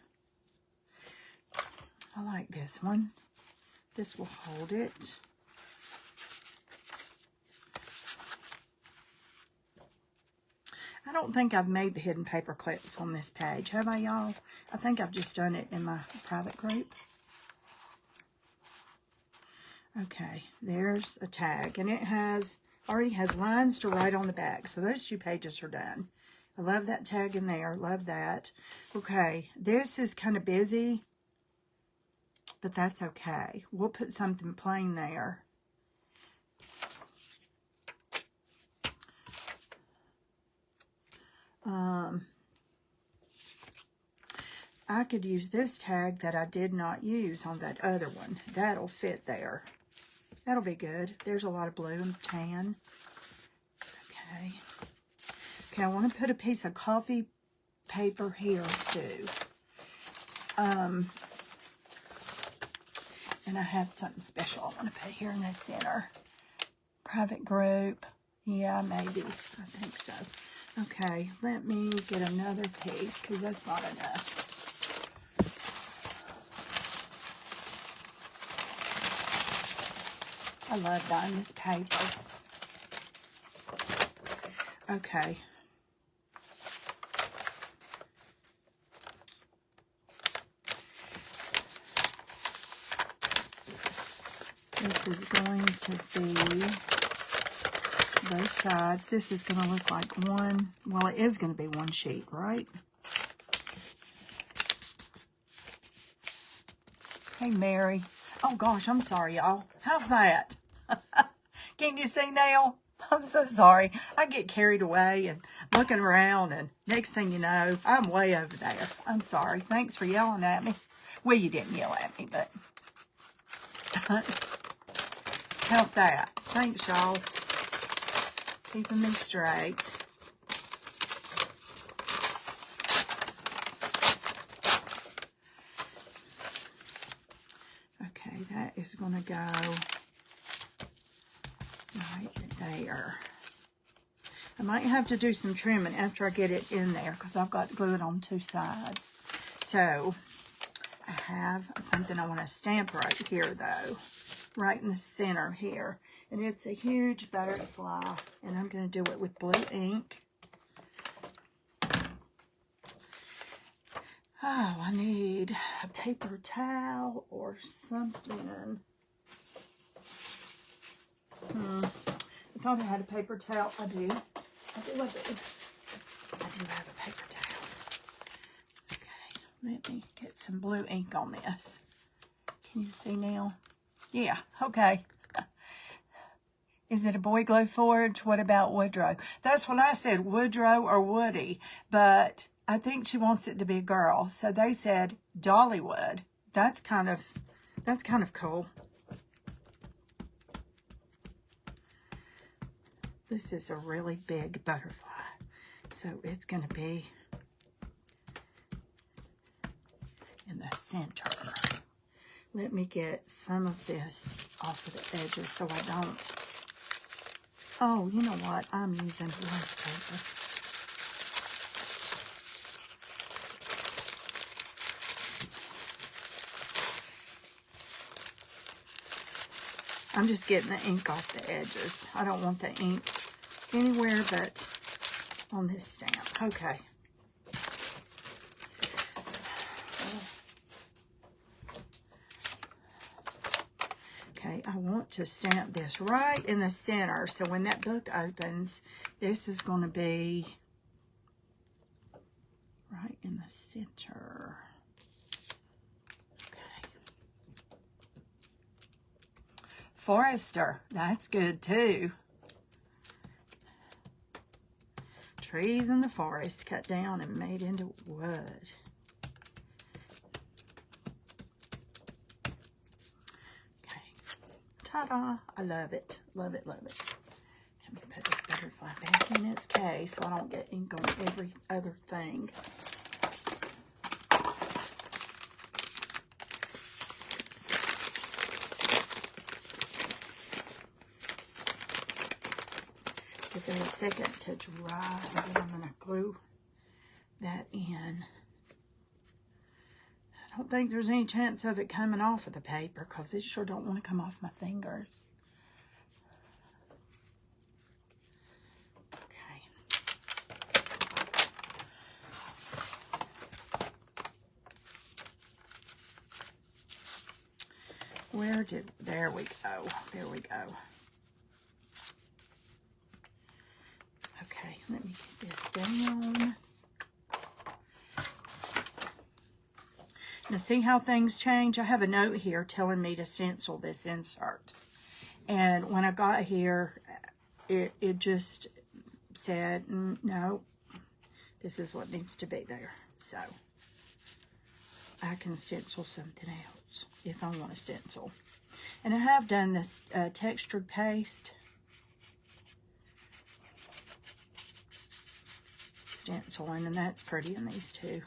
I like this one. This will hold it. I don't think I've made the hidden paper clips on this page, have I, y'all? I think I've just done it in my private group. Okay, there's a tag, and it already has lines to write on the back, so those 2 pages are done. I love that tag in there, love that. Okay, this is kind of busy, but that's okay. We'll put something plain there. I could use this tag that I did not use on that other one. That'll fit there. That'll be good. There's a lot of blue and tan. Okay. Okay, I want to put a piece of coffee paper here too. And I have something special I want to put here in the center. Private group. Yeah, maybe. I think so. Okay, let me get another piece because that's not enough. I love dyeing this paper. Okay. This is going to be both sides. This is going to look like one, well, it is going to be one sheet, right? Hey, Mary. Oh, gosh, I'm sorry, y'all. How's that? Can you see now? I'm so sorry. I get carried away and looking around, and next thing you know, I'm way over there. I'm sorry. Thanks for yelling at me. Well, you didn't yell at me, but... How's that? Thanks, y'all. Keeping me straight. Okay, that is going to go right there. I might have to do some trimming after I get it in there because I've got to glue it on 2 sides. So, I have something I want to stamp right here, though. Right in the center here. And it's a huge butterfly. And I'm going to do it with blue ink. Oh, I need a paper towel or something. I thought I had a paper towel. I do. I do have a paper towel. Okay, let me get some blue ink on this. Can you see now? Yeah, okay. Is it a Boy Glowforge? What about Woodrow? That's what I said, Woodrow or Woody. But I think she wants it to be a girl. So they said Dollywood. That's kind of cool. This is a really big butterfly. So it's going to be in the center. Let me get some of this off of the edges so I don't... Oh, you know what? I'm using rice paper. I'm just getting the ink off the edges. I don't want the ink anywhere but on this stamp. Okay. Okay, I want to stamp this right in the center. So when that book opens, this is going to be right in the center. Okay. Forester, that's good too. Trees in the forest cut down and made into wood. Ta-da! I love it. Love it, love it. Let me put this butterfly back in its case so I don't get ink on every other thing. Give it a second to dry, and then I'm going to glue that in. I don't think there's any chance of it coming off of the paper because it sure don't want to come off my fingers. There we go. There we go. Okay, let me get this down. Now see how things change? I have a note here telling me to stencil this insert. And when I got here, it just said, no, this is what needs to be there. So I can stencil something else if I want to stencil. And I have done this textured paste stenciling, and that's pretty in these two.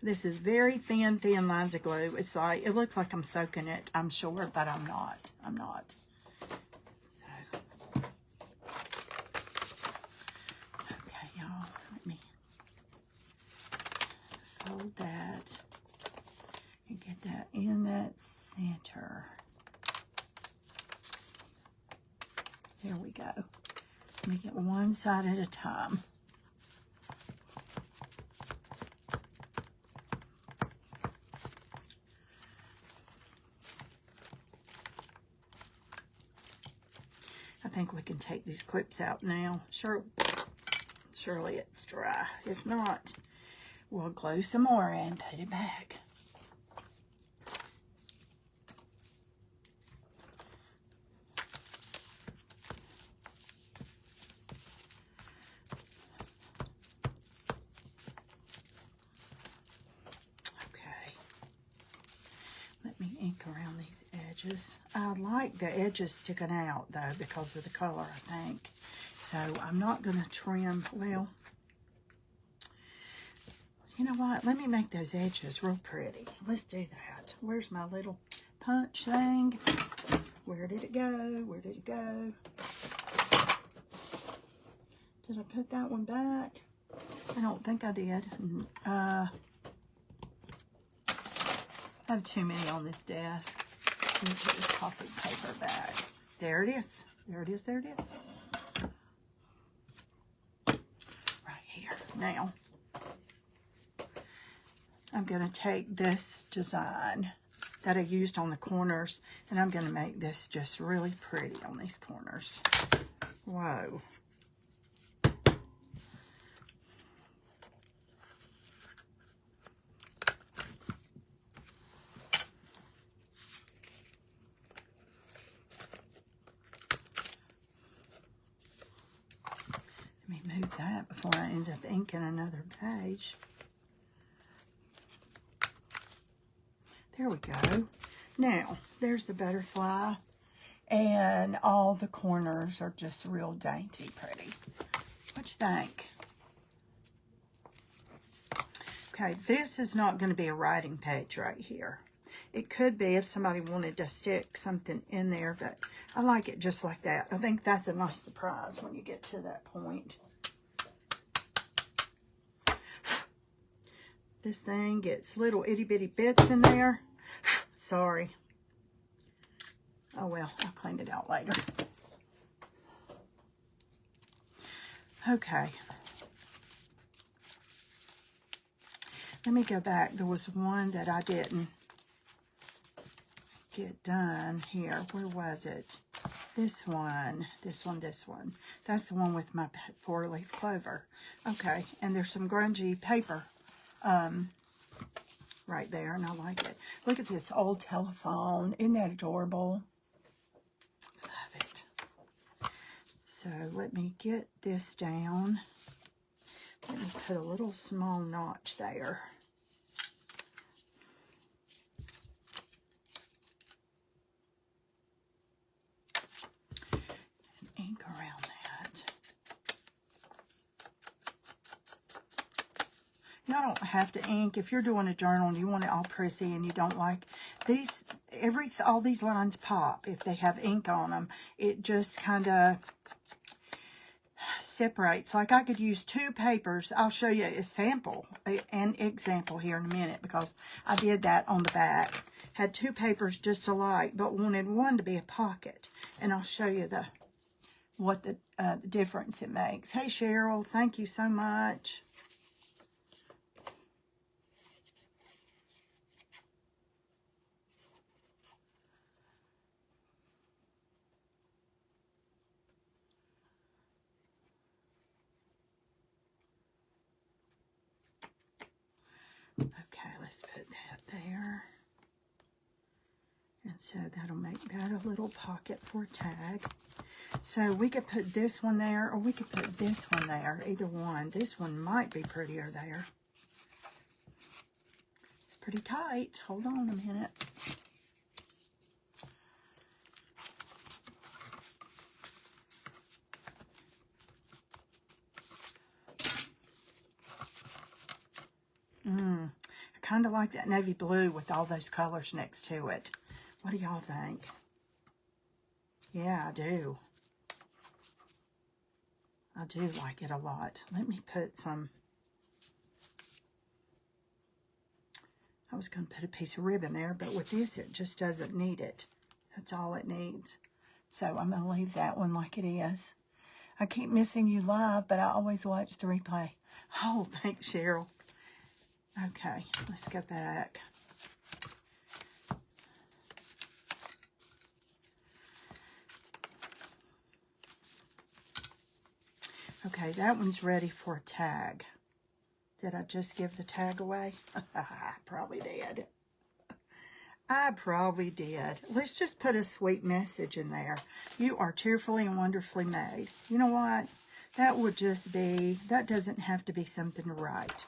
This is very thin lines of glue. It's like, it looks like I'm soaking it, I'm sure, but I'm not. I'm not. So, okay, y'all, let me fold that and get that in that center. There we go. Make it one side at a time. I think we can take these clips out now. Surely it's dry. If not, we'll glue some more and put it back. Okay. Let me ink around these edges. I like the edges sticking out though because of the color, I think. So I'm not going to trim. Well, you know what? Let me make those edges real pretty. Let's do that. Where's my little punch thing? Where did it go? Where did it go? Did I put that one back? I don't think I did. I have too many on this desk. Let me put this coffee paper back. There it is. There it is. There it is. Right here. Now, I'm going to take this design that I used on the corners, and I'm going to make this just really pretty on these corners. Whoa. Let me move that before I end up inking another page. There we go. Now, there's the butterfly, and all the corners are just real dainty pretty. What you think? Okay, this is not going to be a writing page right here. It could be if somebody wanted to stick something in there, but I like it just like that. I think that's a nice surprise when you get to that point. This thing gets little itty bitty bits in there. Sorry. Oh well, I'll clean it out later. Okay. Let me go back. There was one that I didn't get done here. Where was it? This one. This one. This one. That's the one with my 4-leaf clover. Okay. And there's some grungy paper right there, and I like it. Look at this old telephone. Isn't that adorable? Love it. So let me get this down. Let me put a little small notch there. And ink around that. y'all don't have to ink. If you're doing a journal and you want it all prissy and you don't like these, all these lines pop if they have ink on them. It just kind of separates. Like I could use 2 papers. I'll show you a sample, an example here in a minute, because I did that on the back. Had 2 papers just alike, but wanted one to be a pocket. And I'll show you what the difference it makes. Hey Cheryl, thank you so much. Okay, let's put that there. And so that'll make that a little pocket for a tag. So we could put this one there, or we could put this one there, either one. This one might be prettier there. It's pretty tight. Hold on a minute. I kind of like that navy blue with all those colors next to it. What do y'all think? Yeah, I do. I do like it a lot. Let me put some... I was going to put a piece of ribbon there, but with this, it just doesn't need it. That's all it needs. So I'm going to leave that one like it is. I keep missing you live, but I always watch the replay. Oh, thanks, Cheryl. Okay, let's go back. Okay, that one's ready for a tag. Did I just give the tag away? I probably did. I probably did. Let's just put a sweet message in there. You are cheerfully and wonderfully made. You know what? That would just be, that doesn't have to be something to write.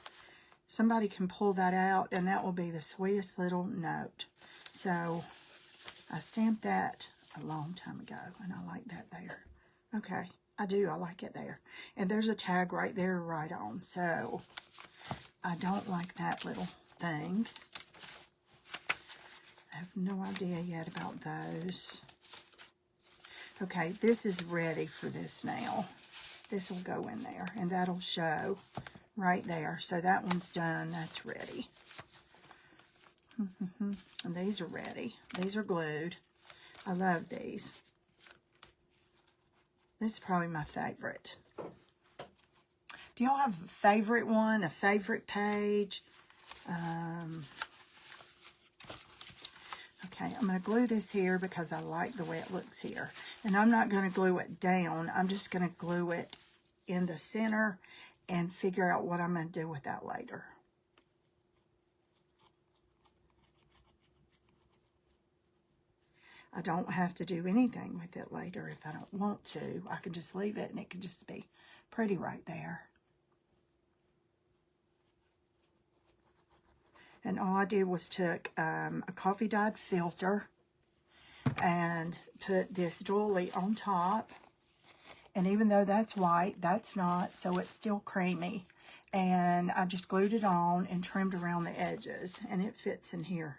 Somebody can pull that out, and that will be the sweetest little note. So I stamped that a long time ago, and I like that there. Okay, I do. I like it there. And there's a tag right there to write on. So I don't like that little thing. I have no idea yet about those. Okay, this is ready for this now. This will go in there, and that'll show right there. So that one's done. That's ready. And these are ready. These are glued. I love these. This is probably my favorite. Do y'all have a favorite one, a favorite page? Okay, I'm going to glue this here because I like the way it looks here. And I'm not going to glue it down. I'm just going to glue it in the center and figure out what I'm going to do with that later. I don't have to do anything with it later if I don't want to. I can just leave it and it can just be pretty right there. And all I did was took a coffee dyed filter and put this doily on top. And even though that's white, that's not, so it's still creamy. And I just glued it on and trimmed around the edges, and it fits in here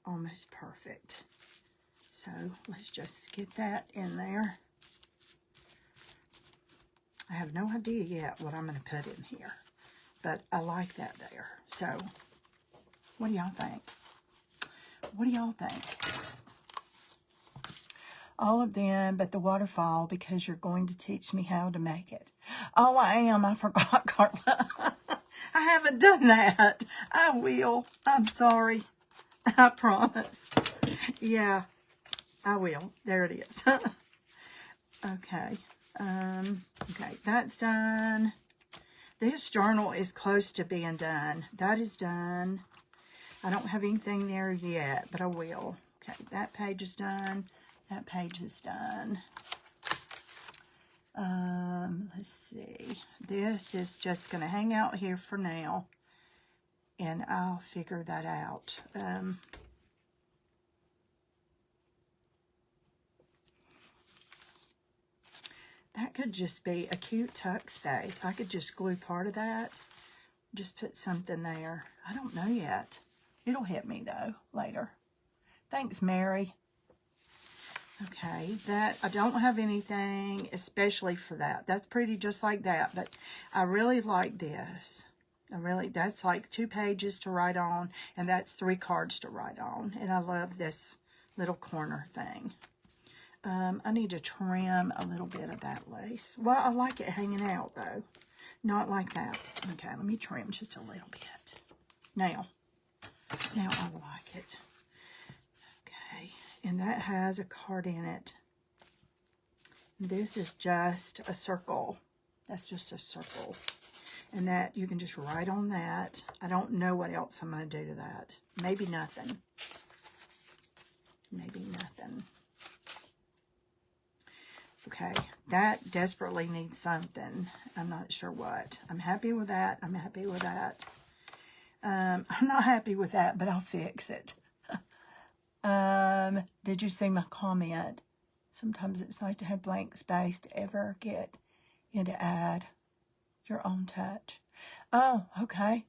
almost perfect. So let's just get that in there. I have no idea yet what I'm going to put in here, but I like that there. So what do y'all think? What do y'all think? All of them but the waterfall, because you're going to teach me how to make it. Oh, I am. I forgot, Carla. I haven't done that. I will. I'm sorry. I promise. Yeah, I will. There it is. Okay. Okay, that's done. This journal is close to being done. That is done. I don't have anything there yet, but I will. Okay, that page is done. That page is done. Let's see. This is just going to hang out here for now, and I'll figure that out. That could just be a cute tuck space. I could just glue part of that Just put something there. I don't know yet. It'll hit me though later. Thanks, Mary. Okay, that I don't have anything especially for that. That's pretty just like that, but I really like this. That's like 2 pages to write on, and that's 3 cards to write on. And I love this little corner thing. I need to trim a little bit of that lace. Well, I like it hanging out though. Not like that. Okay, let me trim just a little bit. Now I like it. Okay, and that has a card in it. This is just a circle. That's just a circle. And that, you can just write on that. I don't know what else I'm going to do to that. Maybe nothing. Maybe nothing. Okay, that desperately needs something. I'm not sure what. I'm happy with that. I'm happy with that. I'm not happy with that, but I'll fix it. Did you see my comment? Sometimes it's nice to have blank space to ever get into add your own touch. Oh, okay.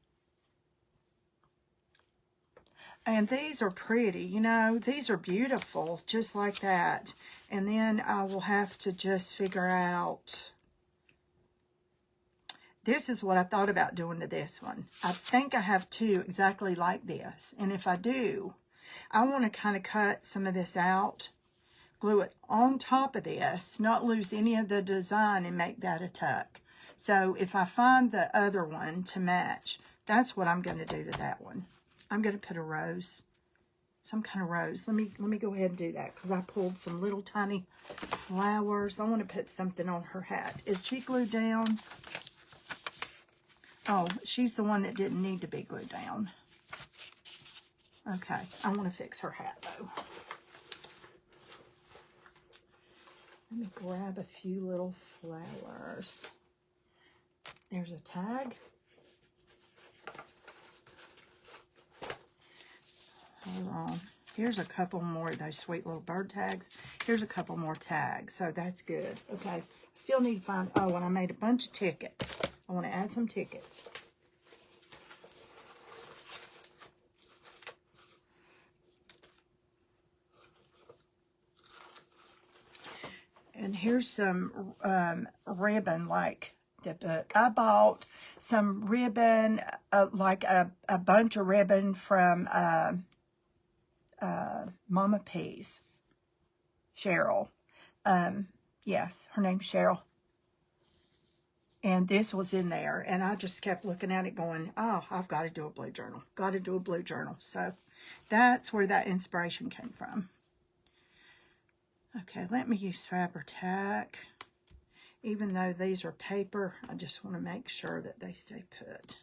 And these are pretty, you know, these are beautiful, just like that. And then I will have to just figure out, this is what I thought about doing to this one. I think I have 2 exactly like this. And if I do, I want to kind of cut some of this out, glue it on top of this, not lose any of the design, and make that a tuck. So if I find the other one to match, that's what I'm going to do to that one. I'm going to put a rose, some kind of rose. Let me go ahead and do that, because I pulled some little tiny flowers. I want to put something on her hat. Is she glued down? Oh, she's the one that didn't need to be glued down. Okay, I want to fix her hat though. Let me grab a few little flowers. There's a tag. Hold on. Here's a couple more of those sweet little bird tags. Here's a couple more tags, so that's good. Okay, still need to find, oh, and I made a bunch of tickets. I want to add some tickets. And here's some ribbon, like the book. I bought some ribbon, like a bunch of ribbon from Mama P's, Cheryl. Yes, her name's Cheryl. And this was in there, and I just kept looking at it going, oh, I've got to do a blue journal. Got to do a blue journal. So that's where that inspiration came from. Okay, let me use Fabri-Tac. Even though these are paper, I just want to make sure that they stay put.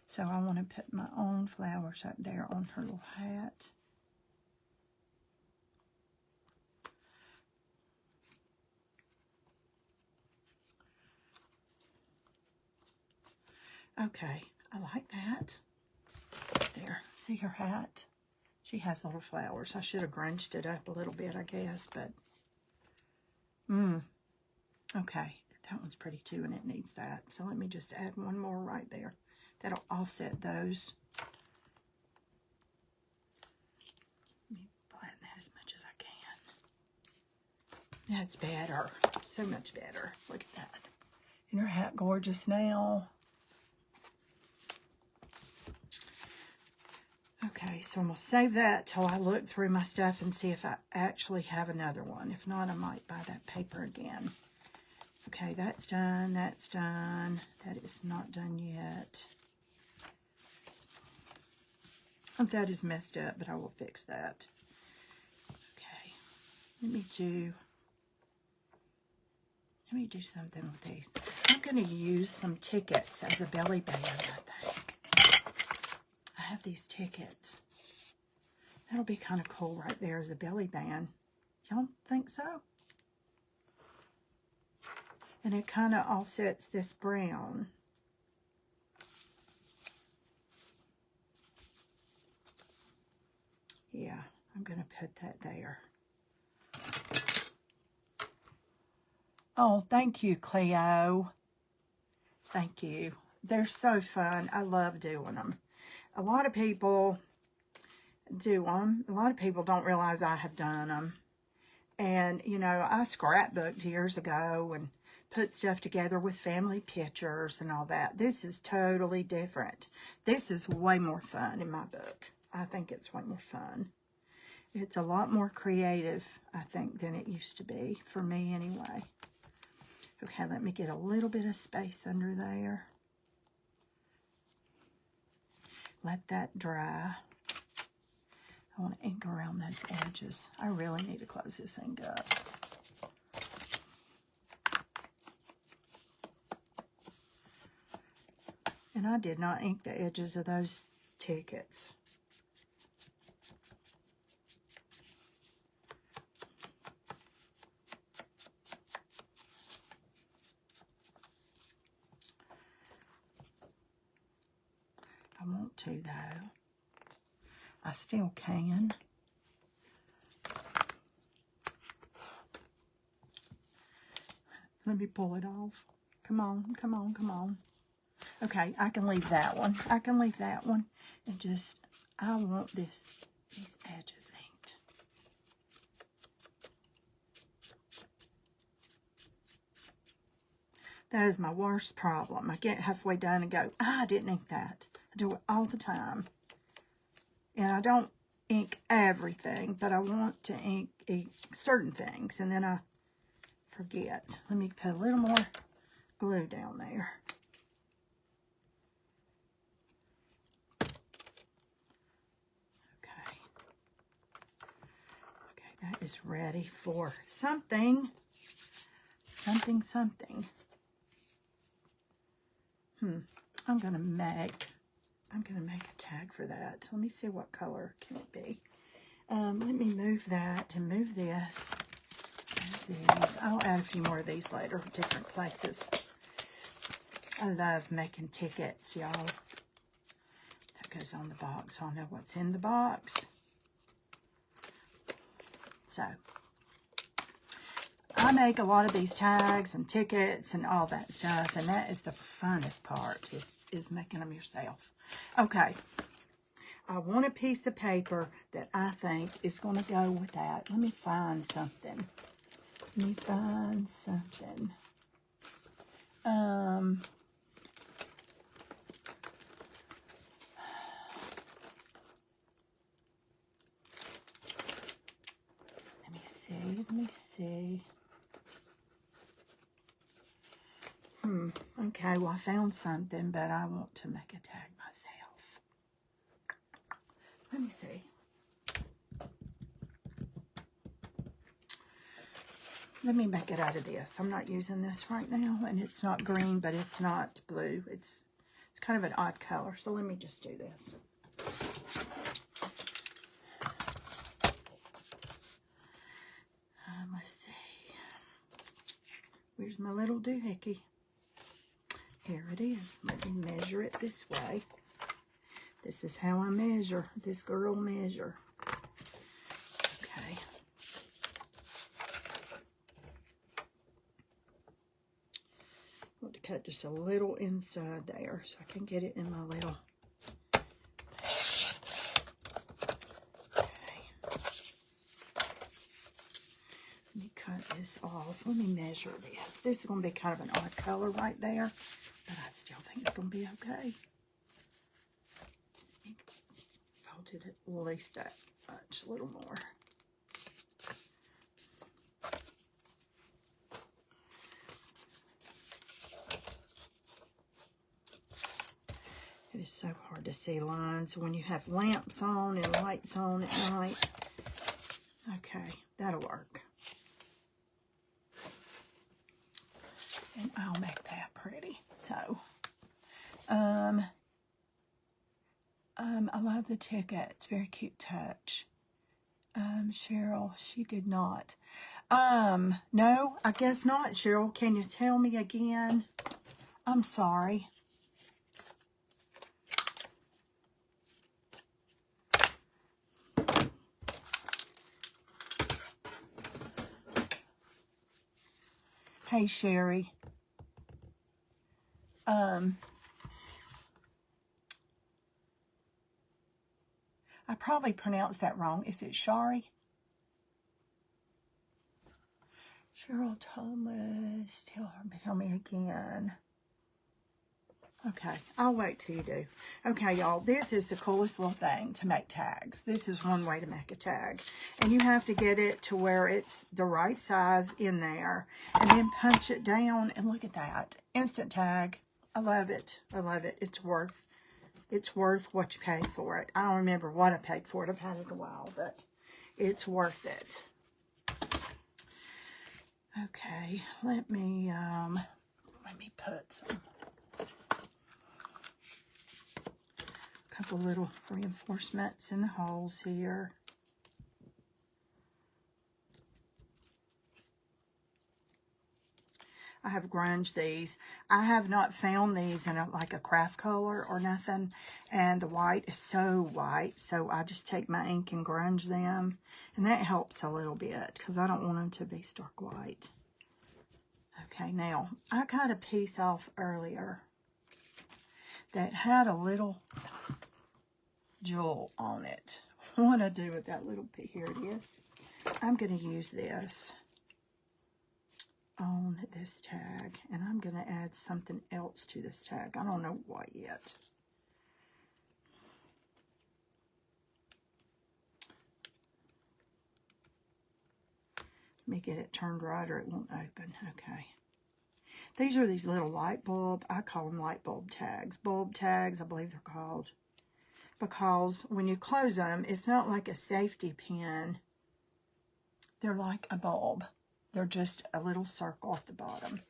So I want to put my own flowers up there on her little hat. Okay, I like that. There, see her hat? She has little flowers. I should have grunched it up a little bit, I guess, but okay, that one's pretty too, and it needs that. So let me just add one more right there. That'll offset those. Let me flatten that as much as I can. That's better. So much better. Look at that. Isn't her hat gorgeous now? Okay, so I'm going to save that till I look through my stuff and see if I actually have another one. If not, I might buy that paper again. Okay, that's done. That's done. That is not done yet. That is messed up, but I will fix that. Okay, let me do something with these. I'm going to use some tickets as a belly band, I think. I have these tickets. That'll be kind of cool right there as a belly band. Y'all think so? And it kind of offsets this brown. Yeah, I'm going to put that there. Oh, thank you, Cleo. Thank you. They're so fun. I love doing them. A lot of people do them. A lot of people don't realize I have done them. And, you know, I scrapbooked years ago and put stuff together with family pictures and all that. This is totally different. This is way more fun in my book. I think it's way more fun. It's a lot more creative, I think, than it used to be, for me anyway. Okay, let me get a little bit of space under there. Let that dry. I want to ink around those edges. I really need to close this thing up. And I did not ink the edges of those tickets. I want to, though. I still can. Let me pull it off. Come on, come on, come on. Okay, I can leave that one. I can leave that one. And just, I want these edges inked. That is my worst problem. I get halfway done and go, I didn't ink that. I do it all the time. And I don't ink everything, but I want to ink certain things. And then I forget. Let me put a little more glue down there. Okay. Okay, that is ready for something. Something. I'm gonna make a tag for that. Let me see what color can it be. Let me move that and move this. Move these. I'll add a few more of these later for different places. I love making tickets, y'all. That goes on the box, so I'll know what's in the box. So, I make a lot of these tags and tickets and all that stuff, and that is the funnest part, is making them yourself. Okay, I want a piece of paper that I think is going to go with that. Let me find something. Let me find something. Let me see. Okay, well, I found something, but I want to make a tag myself. Let me see. Let me make it out of this. I'm not using this right now, and it's not green, but it's not blue. It's kind of an odd color, so let me just do this. Let's see. Where's my little doohickey? Here it is. Let me measure it this way. This is how I measure. This girl measure. Okay. I want to cut just a little inside there so I can get it in my little. This off. Let me measure this. This is going to be kind of an odd color right there, but I still think it's going to be okay. Folded it at least that much, a little more. It is so hard to see lines when you have lamps on and lights on at night. Okay, that'll work. And I'll make that pretty. So, I love the ticket. It's a very cute touch. Cheryl, she did not. No, I guess not, Cheryl. Can you tell me again? I'm sorry. Hey, Sherry. I probably pronounced that wrong. Is it Shari? Cheryl Thomas, tell me again. Okay, I'll wait till you do. Okay, y'all, this is the coolest little thing to make tags. This is one way to make a tag. And you have to get it to where it's the right size in there. And then punch it down, and look at that. Instant tag. I love it. I love it. It's worth what you pay for it. I don't remember what I paid for it. I've had it a while, but it's worth it. Okay, let me put some couple little reinforcements in the holes here. I have grunged these. I have not found these in like a craft color or nothing, and the white is so white, so I just take my ink and grunge them, and that helps a little bit because I don't want them to be stark white. Okay, now I cut a piece off earlier that had a little jewel on it. What do I do with that little piece? Here it is. I'm going to use this on this tag, and I'm going to add something else to this tag. I don't know what yet. Let me get it turned right or it won't open. Okay. These are these little light bulb, I call them light bulb tags. Bulb tags, I believe they're called. Because when you close them, it's not like a safety pin. They're like a bulb. They're just a little circle at the bottom.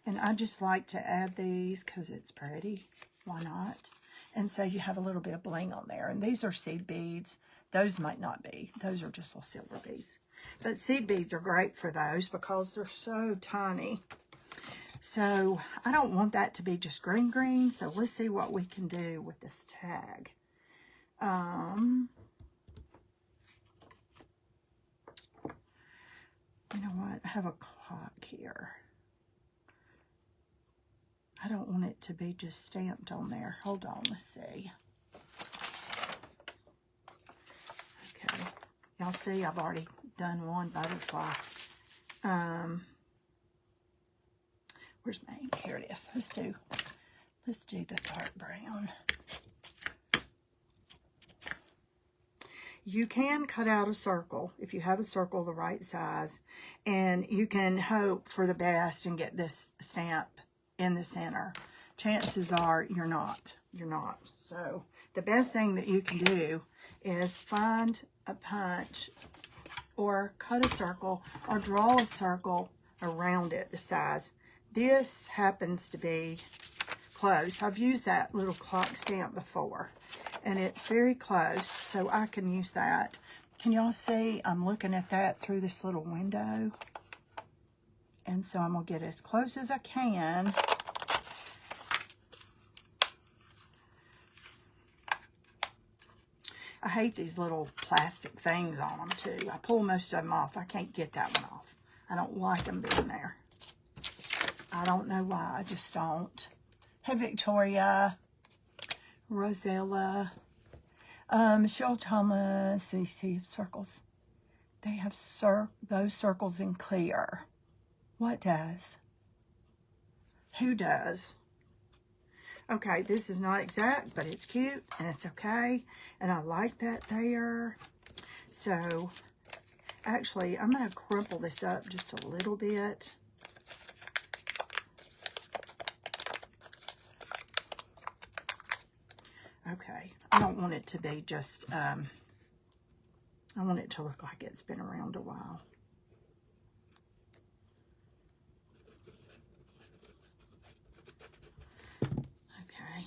And I just like to add these because it's pretty. Why not? And so you have a little bit of bling on there. And these are seed beads. Those might not be. Those are just little silver beads. But seed beads are great for those because they're so tiny. So I don't want that to be just green. So let's see what we can do with this tag. You know what? I have a clock here. I don't want it to be just stamped on there. Hold on, let's see. Okay. Y'all see I've already done one butterfly. Where's my ink? Here it is. Let's do the dark brown. You can cut out a circle if you have a circle the right size, and you can hope for the best and get this stamp in the center. Chances are you're not. So the best thing that you can do is find a punch or cut a circle or draw a circle around it the size. This happens to be close. I've used that little clock stamp before, and it's very close, so I can use that. Can y'all see? I'm looking at that through this little window, and so I'm going to get as close as I can. I hate these little plastic things on them, too. I pull most of them off. I can't get that one off. I don't like them being there. I don't know why. I just don't. Hey, Victoria. Rosella. Michelle Thomas. So you see circles. They have those circles in clear. What does? Who does? Okay, this is not exact, but it's cute, and it's okay. And I like that there. So, actually, I'm going to crumple this up just a little bit. Okay, I don't want it to be just, I want it to look like it's been around a while. Okay.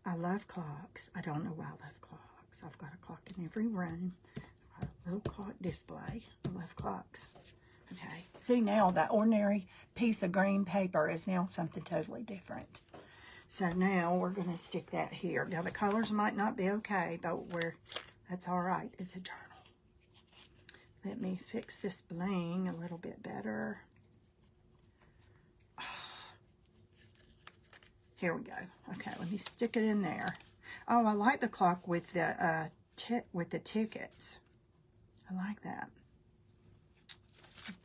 I love clocks. I don't know why I love clocks. I've got a clock in every room. I've got a little clock display. I love clocks. Okay. See, now that ordinary piece of green paper is now something totally different. So now we're going to stick that here. Now the colors might not be okay, but that's all right. It's a journal. Let me fix this bling a little bit better. Here we go. Okay, let me stick it in there. Oh, I like the clock with the tickets. I like that.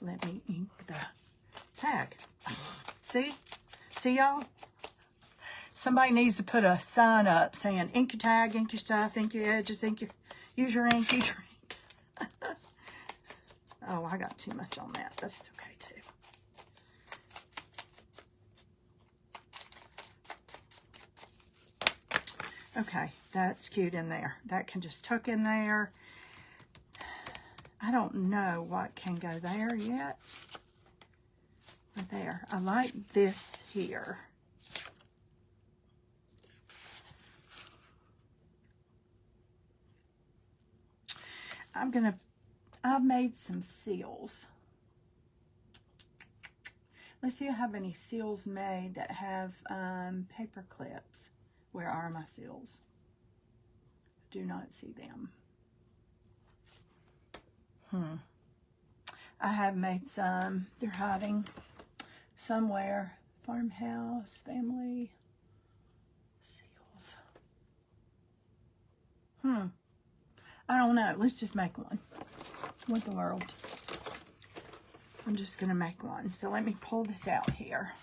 Let me ink the tag. See? See, y'all? Somebody needs to put a sign up saying, ink your tag, ink your stuff, ink your edges, use your ink, use your ink. Oh, I got too much on that, but it's okay too. Okay, that's cute in there. That can just tuck in there. I don't know what can go there yet. Right there. I like this here. I've made some seals. Let's see if I have any seals made that have paper clips. Where are my seals? Do not see them. I have made some. They're hiding somewhere. Farmhouse, family, seals. I don't know. Let's just make one. What the world? I'm just going to make one. So let me pull this out here.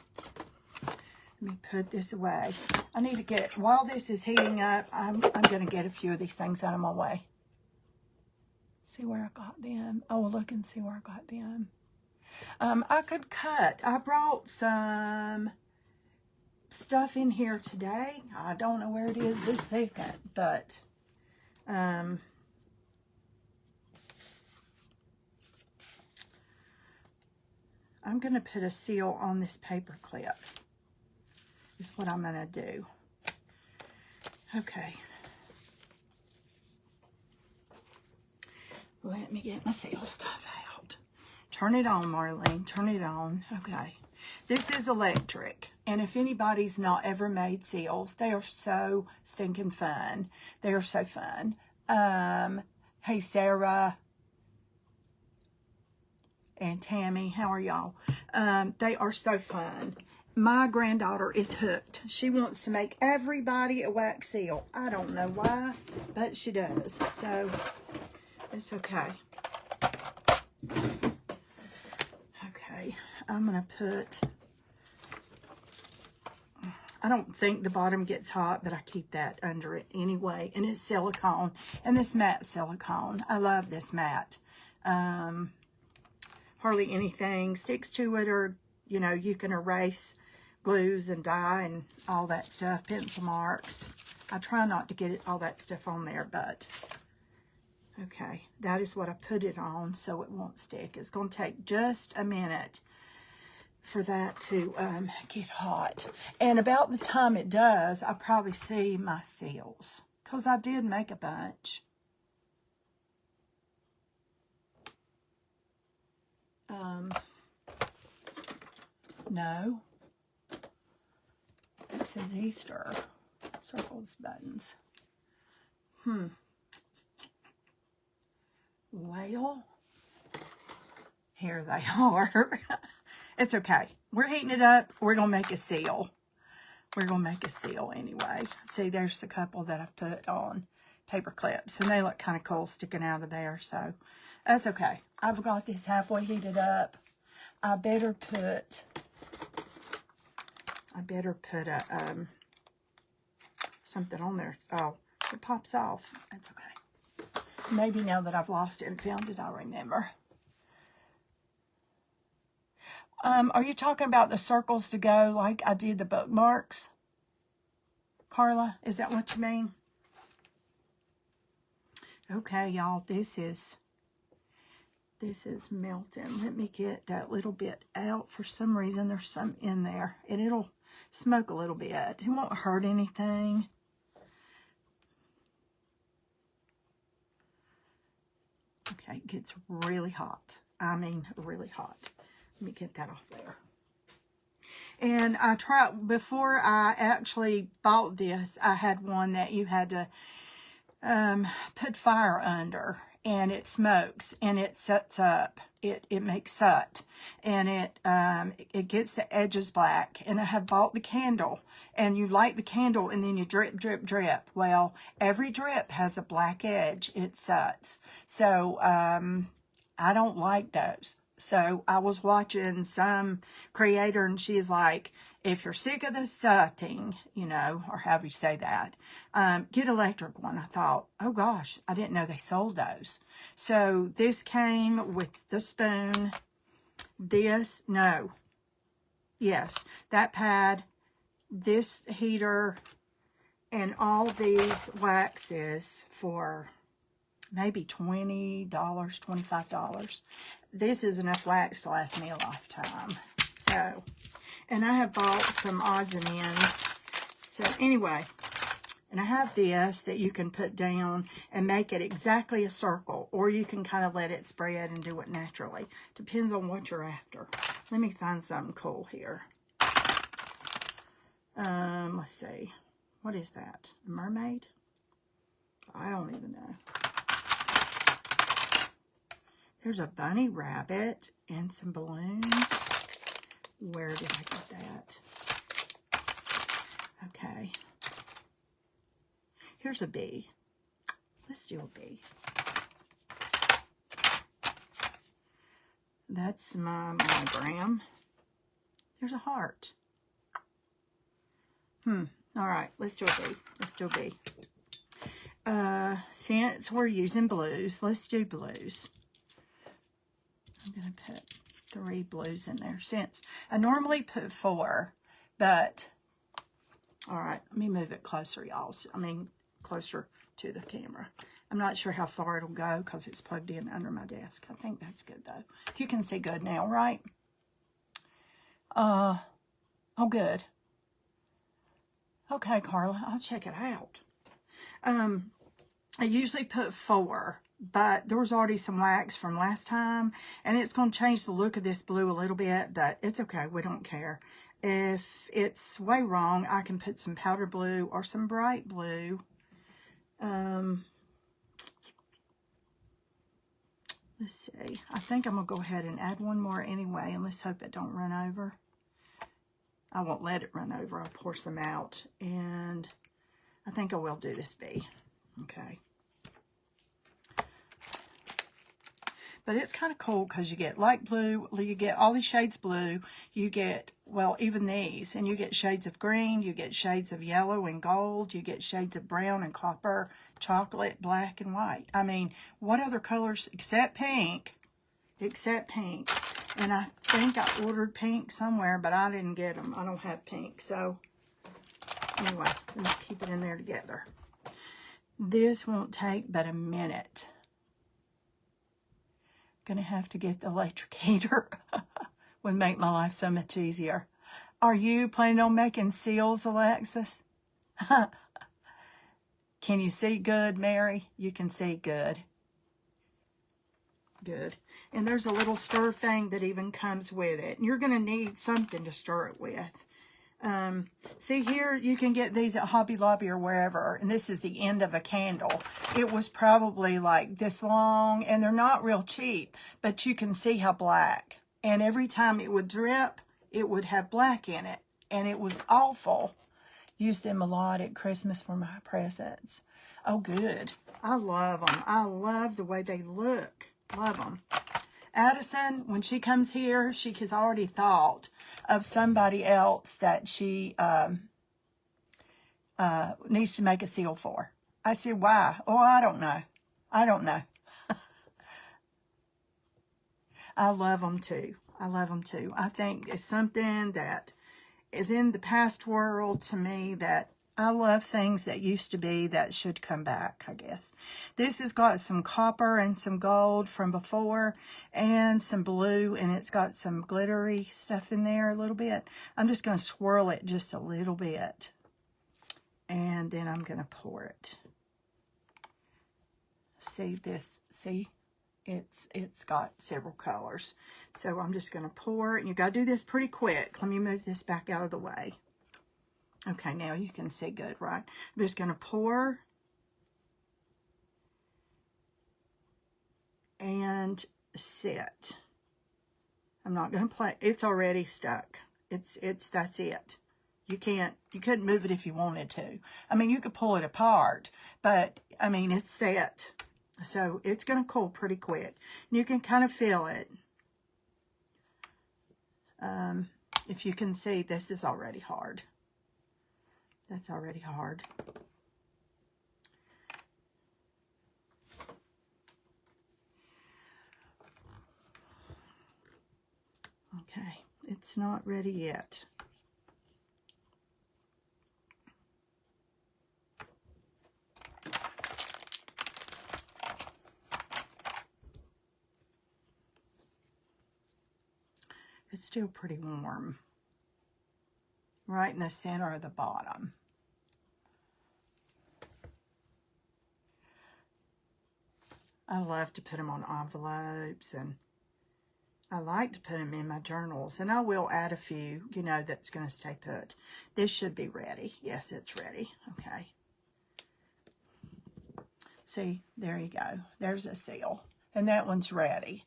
Let me put this away. I need to get, while this is heating up, I'm going to get a few of these things out of my way. See where I got them. Oh, look and see where I got them. I could cut. I brought some stuff in here today. I don't know where it is this second, but I'm going to put a seal on this paper clip. Is what I'm going to do. Okay. Let me get my seal stuff out. Turn it on, Marlene. Turn it on. Okay. This is electric. And if anybody's not ever made seals, they are so stinking fun. They are so fun. Hey, Sarah and Tammy, how are y'all? They are so fun. My granddaughter is hooked. She wants to make everybody a wax seal. I don't know why, but she does. So, it's okay. Okay, I'm going to put... I don't think the bottom gets hot, but I keep that under it anyway. And it's silicone. And this matte silicone. I love this matte. Hardly anything sticks to it, or, you know, you can erase glues and dye and all that stuff, pencil marks. I try not to get all that stuff on there, but okay, that is what I put it on so it won't stick. It's going to take just a minute for that to get hot. And about the time it does, I'll probably see my seals, because I did make a bunch. No. It says Easter. Circles, buttons. Well, here they are. It's okay. We're heating it up. We're going to make a seal. We're going to make a seal anyway. See, there's a couple that I've put on paper clips, and they look kind of cool sticking out of there, so that's okay. I've got this halfway heated up. I better put a, something on there. Oh, it pops off. That's okay. Maybe now that I've lost it and found it, I'll remember. Are you talking about the circles to go like I did the bookmarks? Carla, is that what you mean? Okay, y'all, this is melting. Let me get that little bit out. For some reason, there's some in there, and it'll smoke a little bit. It won't hurt anything. Okay, it gets really hot. I mean, really hot. Let me get that off there. And I tried, before I actually bought this, I had one that you had to put fire under, and it smokes, and it sets up it makes soot, and it gets the edges black. And I have bought the candle, and you light the candle and then you drip, drip, drip. Well, every drip has a black edge. It soots. So I don't like those. So I was watching some creator, and she's like, if you're sick of the sooting, you know, or however you say that, get electric one. I thought, oh gosh, I didn't know they sold those. So this came with the spoon, this, no, yes, that pad, this heater, and all these waxes for maybe $20, $25. This is enough wax to last me a lifetime. So, and I have bought some odds and ends. So anyway, and I have this that you can put down and make it exactly a circle, or you can kind of let it spread and do it naturally. Depends on what you're after. Let me find something cool here. Let's see. What is that? A mermaid? I don't even know. There's a bunny rabbit and some balloons. Where did I get that? Okay. Here's a bee. Let's do a bee. That's my monogram. There's a heart. All right, let's do a bee. Let's do a bee. Since we're using blues, let's do blues. I'm going to put 3 blues in there, since I normally put 4, but, all right, let me move it closer, y'all. I mean, closer to the camera. I'm not sure how far it'll go because it's plugged in under my desk. I think that's good, though. You can see good now, right? Oh, good. Okay, Carla, I'll check it out. I usually put 4, but there was already some wax from last time, and it's going to change the look of this blue a little bit, but it's okay. We don't care. If it's way wrong, I can put some powder blue or some bright blue. Let's see. I think I'm going to go ahead and add one more anyway, and let's hope it don't run over. I won't let it run over. I'll pour some out, and I think I will do this bee. Okay. But it's kind of cool because you get light blue, you get all these shades blue, you get, well, even these, and you get shades of green, you get shades of yellow and gold, you get shades of brown and copper, chocolate, black, and white. I mean, what other colors except pink? And I think I ordered pink somewhere, but I didn't get them. I don't have pink. So anyway, let's keep it in there together. This won't take but a minute. Gonna have to get the electric heater. Would make my life so much easier. Are you planning on making seals, Alexis? Can you see good, Mary? You can see good. Good. And there's a little stir thing that even comes with it. You're going to need something to stir it with. See here, you can get these at Hobby Lobby or wherever, and this is the end of a candle. It was probably like this long, and they're not real cheap, but you can see how black. And every time it would drip, it would have black in it, and it was awful. Used them a lot at Christmas for my presents. Oh, good. I love them. I love the way they look. Love them. Addison, when she comes here, she has already thought of somebody else that she needs to make a seal for. I said, why? Oh, I don't know. I don't know. I love them too. I love them too. I think it's something that is in the past world to me that I love things that used to be that should come back, I guess. This has got some copper and some gold from before and some blue, and it's got some glittery stuff in there a little bit. I'm just going to swirl it just a little bit, and then I'm going to pour it. See this? See? It's got several colors. So I'm just going to pour, and you got to do this pretty quick. Let me move this back out of the way. Okay, now you can see good, right? I'm just going to pour and set. I'm not going to play. It's already stuck. That's it. You couldn't move it if you wanted to. I mean, you could pull it apart, but I mean, it's set. So it's going to cool pretty quick. And you can kind of feel it. If you can see, this is already hard. That's already hard. Okay, it's not ready yet. It's still pretty warm. Right in the center of the bottom. I love to put them on envelopes, and I like to put them in my journals, and I will add a few, you know, that's going to stay put. This should be ready. Yes, it's ready. Okay. See, there you go. There's a seal, and that one's ready.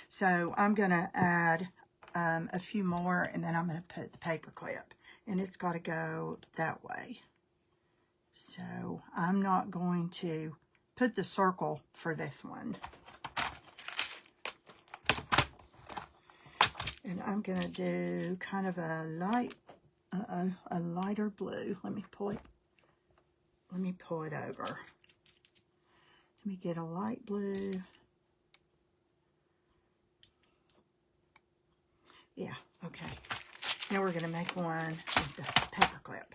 So I'm going to add a few more, and then I'm going to put the paper clip, and it's got to go that way. So I'm not going to put the circle for this one. And I'm going to do kind of a lighter blue. Let me pull it over. Let me get a light blue. Yeah, okay. Now we're going to make one with the paper clip.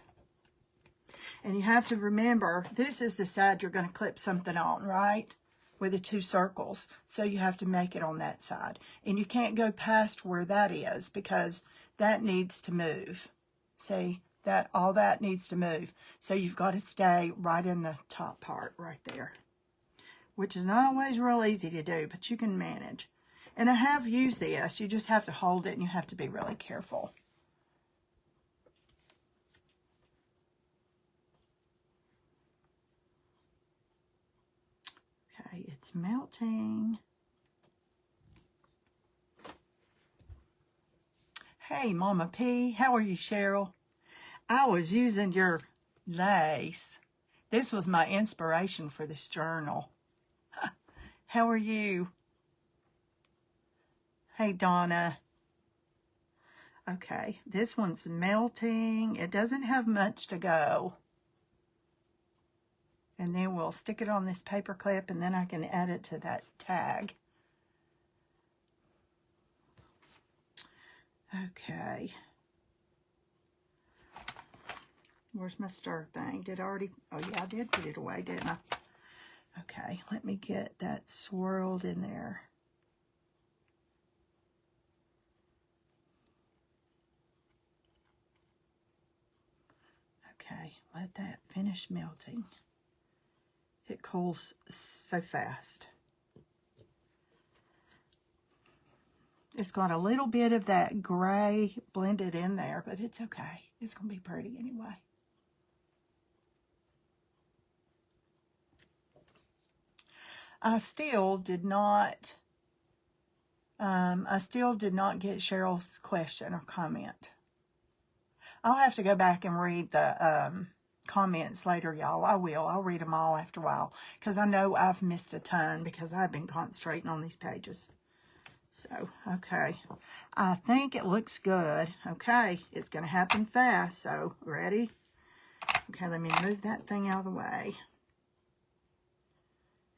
And you have to remember, this is the side you're going to clip something on, right? With the two circles. So you have to make it on that side. And you can't go past where that is, because that needs to move. See, all that needs to move. So you've got to stay right in the top part right there. Which is not always real easy to do, but you can manage. And I have used this. You just have to hold it, and you have to be really careful. Okay, it's melting. Hey, Mama P. How are you, Cheryl? I was using your lace. This was my inspiration for this journal. How are you? Hey, Donna. Okay, this one's melting. It doesn't have much to go. And then we'll stick it on this paper clip, and then I can add it to that tag. Okay. Where's my stir thing? Did I already? Oh, yeah, I did put it away, didn't I? Okay, let me get that swirled in there. Okay, let that finish melting. It cools so fast. It's got a little bit of that gray blended in there, but it's okay. It's going to be pretty anyway. I still did not get Cheryl's question or comment. I'll have to go back and read the comments later, y'all. I will. I'll read them all after a while, because I know I've missed a ton because I've been concentrating on these pages. So, okay. I think it looks good. Okay, it's going to happen fast, so ready? Okay, let me move that thing out of the way.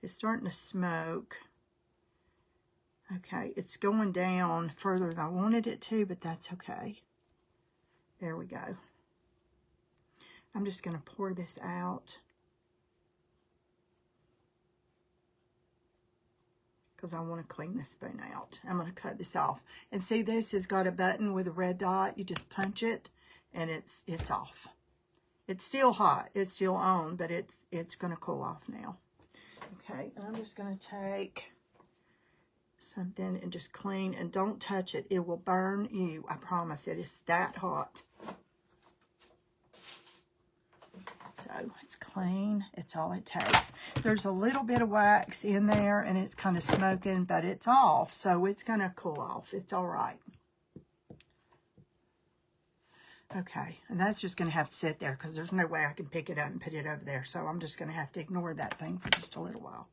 It's starting to smoke. Okay, it's going down further than I wanted it to, but that's okay. There we go. I'm just going to pour this out, because I want to clean this spoon out. I'm going to cut this off. And see, this has got a button with a red dot. You just punch it, and it's off. It's still hot. It's still on, but it's going to cool off now. Okay, and I'm just going to take something and just clean, and don't touch it. It will burn you. I promise it is that hot. So it's clean. clean. It's all it takes. There's a little bit of wax in there, and it's kind of smoking, but it's off, so it's going to cool off. It's all right. Okay, and that's just going to have to sit there because there's no way I can pick it up and put it over there, so I'm just going to have to ignore that thing for just a little while.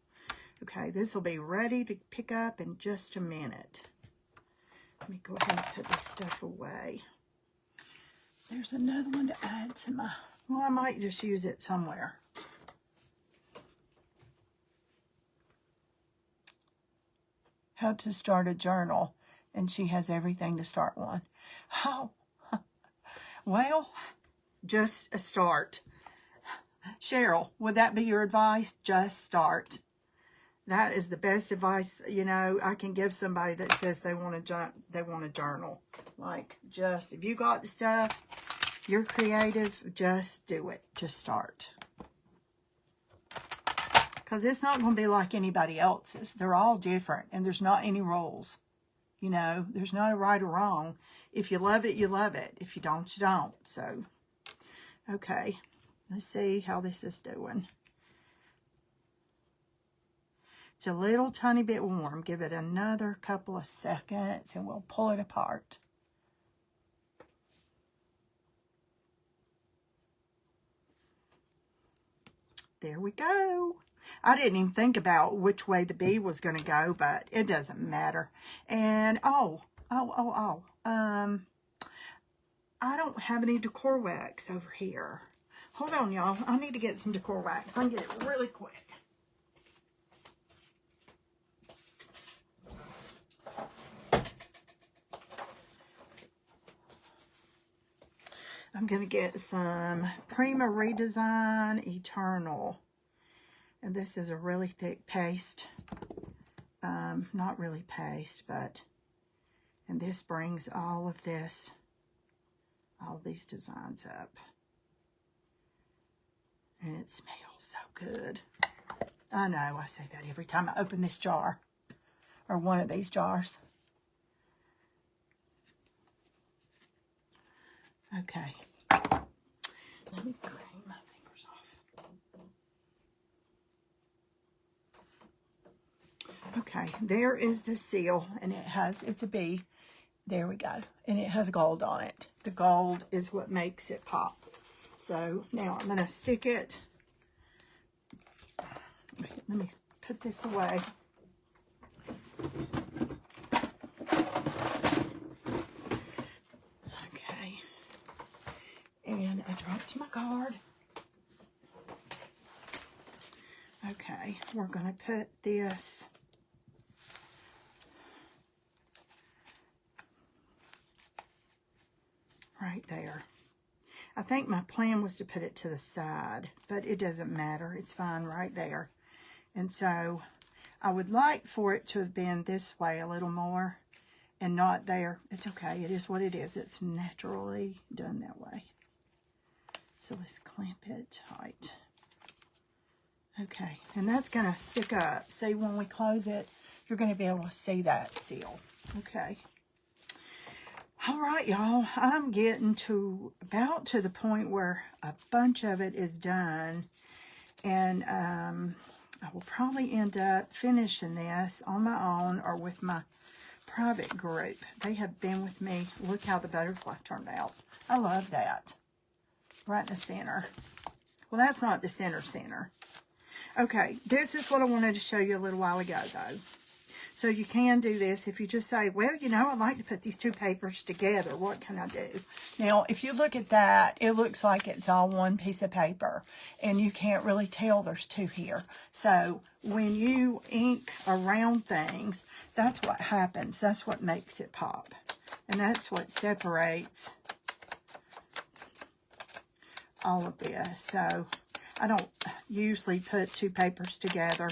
Okay, this will be ready to pick up in just a minute. Let me go ahead and put this stuff away. There's another one to add to my... Well, I might just use it somewhere. How to start a journal. And she has everything to start one. Oh, well, just a start. Cheryl, would that be your advice? Just start. That is the best advice, you know, I can give somebody that says they want to journal. Like, just, if you got the stuff, you're creative, just do it. Just start. Because it's not going to be like anybody else's. They're all different, and there's not any rules. You know, there's not a right or wrong. If you love it, you love it. If you don't, you don't. So, okay. Let's see how this is doing. It's a little tiny bit warm. Give it another couple of seconds, and we'll pull it apart. There we go. I didn't even think about which way the bee was going to go, but it doesn't matter. And, I don't have any decor wax over here. Hold on, y'all. I need to get some decor wax. I can get it really quick. I'm going to get some Prima Redesign Eternal. And this is a really thick paste. Not really paste, but... And this brings all of these designs up. And it smells so good. I know, I say that every time I open this jar. Or one of these jars. Okay. Let me clean my fingers off. Okay, there is the seal, and it's a bee. There we go. And it has gold on it. The gold is what makes it pop. So now I'm going to stick it. Let me put this away. Okay. And I dropped my card. Okay, we're going to put this right there. I think my plan was to put it to the side, but it doesn't matter. It's fine right there. And so I would like for it to have been this way a little more and not there. It's okay. It is what it is. It's naturally done that way. So let's clamp it tight. Okay, and that's going to stick up. See, when we close it, you're going to be able to see that seal. Okay. All right, y'all. I'm getting about to the point where a bunch of it is done. And I will probably end up finishing this on my own or with my private group. They have been with me. Look how the butterfly turned out. I love that. Right in the center. Well, that's not the center. Okay, this is what I wanted to show you a little while ago, though. So you can do this if you just say, well, you know, I'd like to put these two papers together. What can I do? Now, if you look at that, it looks like it's all one piece of paper. And you can't really tell there's two here. So when you ink around things, that's what happens. That's what makes it pop. And that's what separates all of this. So I don't usually put two papers together.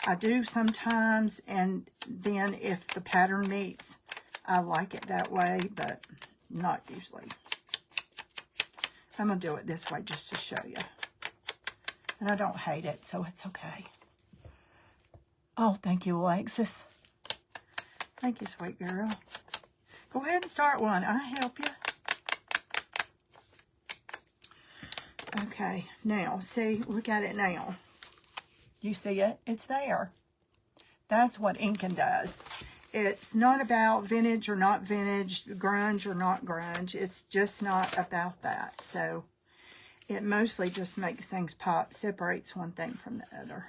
I do sometimes, and then if the pattern meets, I like it that way, but not usually. I'm going to do it this way just to show you. And I don't hate it, so it's okay. Oh, thank you, Alexis. Thank you, sweet girl. Go ahead and start one. I'll help you. Okay, now, see, look at it now. You see it? It's there. That's what inking does. It's not about vintage or not vintage, grunge or not grunge. It's just not about that. So it mostly just makes things pop, separates one thing from the other.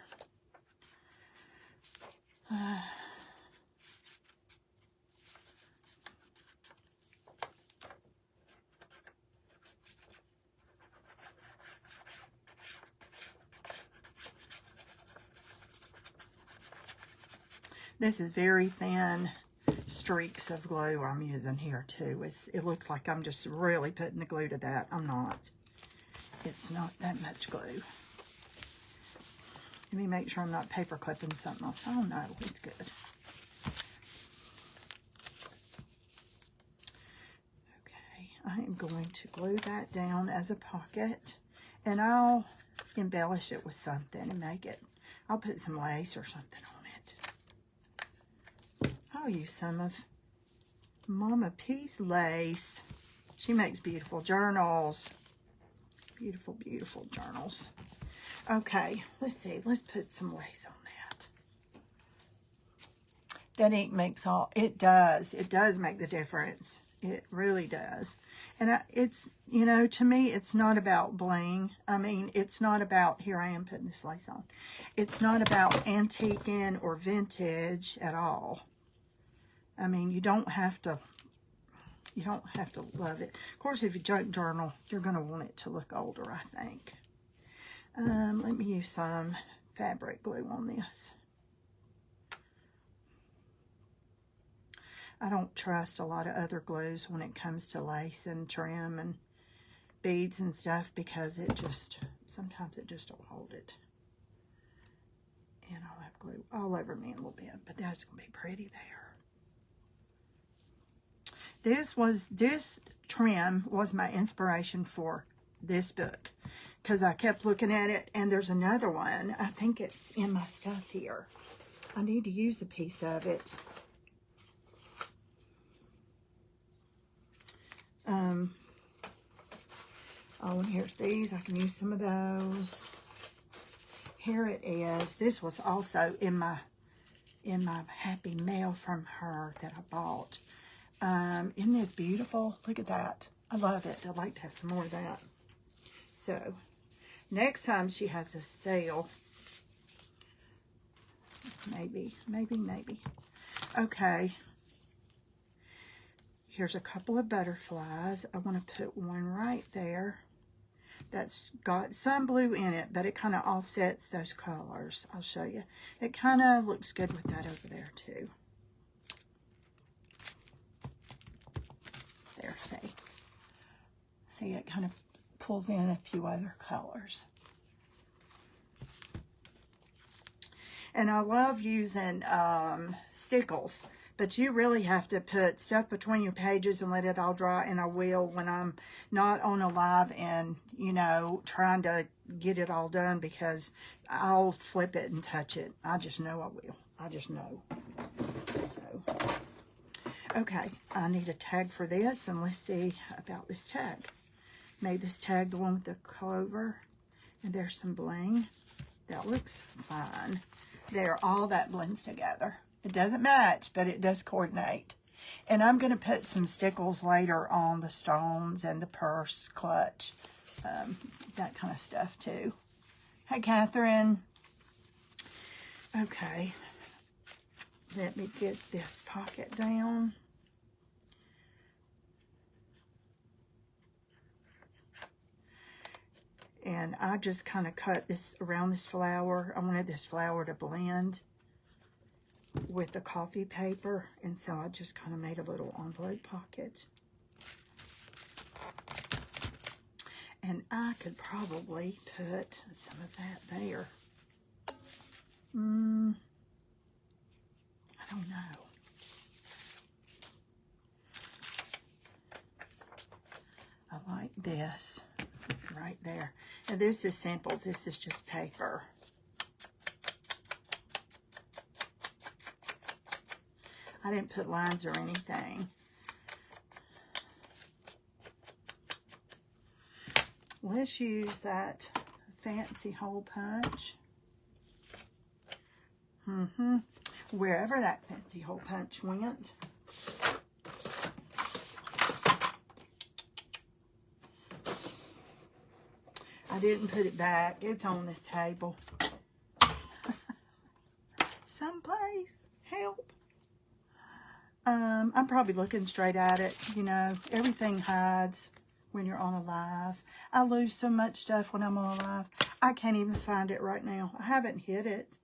This is very thin streaks of glue I'm using here too. It looks like I'm just really putting the glue to that. I'm not. It's not that much glue. Let me make sure I'm not paper clipping something off. Oh no, it's good. Okay, I am going to glue that down as a pocket, and I'll embellish it with something and make it. I'll put some lace or something on it. I'll use some of Mama P's lace. She makes beautiful journals. Beautiful, beautiful journals. Okay, let's see. Let's put some lace on that. That ink makes all, it does. It does make the difference. It really does. And it's, you know, to me, it's not about bling. I mean, it's not about, here I am putting this lace on. It's not about antiquing or vintage at all. I mean, you don't have to love it. Of course, if you junk journal, you're going to want it to look older, I think. Let me use some fabric glue on this. I don't trust a lot of other glues when it comes to lace and trim and beads and stuff, because it just, sometimes it just don't hold it. And I'll have glue all over me a little bit, but that's going to be pretty there. This trim was my inspiration for this book, because I kept looking at it, and there's another one. I think it's in my stuff here. I need to use a piece of it. Oh, and here's these. I can use some of those. Here it is. This was also in my Happy Mail from her that I bought. Isn't this beautiful? Look at that. I love it. I'd like to have some more of that. So, next time she has a sale, maybe. Okay. Here's a couple of butterflies. I want to put one right there. That's got some blue in it, but it kind of offsets those colors. I'll show you. It kind of looks good with that over there too. There, see, it kind of pulls in a few other colors. And I love using stickles, but you really have to put stuff between your pages and let it all dry, and I will when I'm not on a live and, you know, trying to get it all done, because I'll flip it and touch it. I just know I will. I just know. So, okay, I need a tag for this, and let's see about this tag. Made this tag the one with the clover, and there's some bling. That looks fine. There, all that blends together. It doesn't match, but it does coordinate. And I'm going to put some stickles later on the stones and the purse, clutch, that kind of stuff too. Hi, Catherine. Okay. Let me get this pocket down. And I just kind of cut this around this flower. I wanted this flower to blend with the coffee paper, and so I just kind of made a little envelope pocket. And I could probably put some of that there. I don't know. I like this right there. Now this is simple. This is just paper. I didn't put lines or anything. let's use that fancy hole punch. Wherever that fancy hole punch went. I didn't put it back. It's on this table. Someplace. Help. I'm probably looking straight at it. You know, everything hides when you're on a live. I lose so much stuff when I'm on a live. I can't even find it right now. I haven't hid it.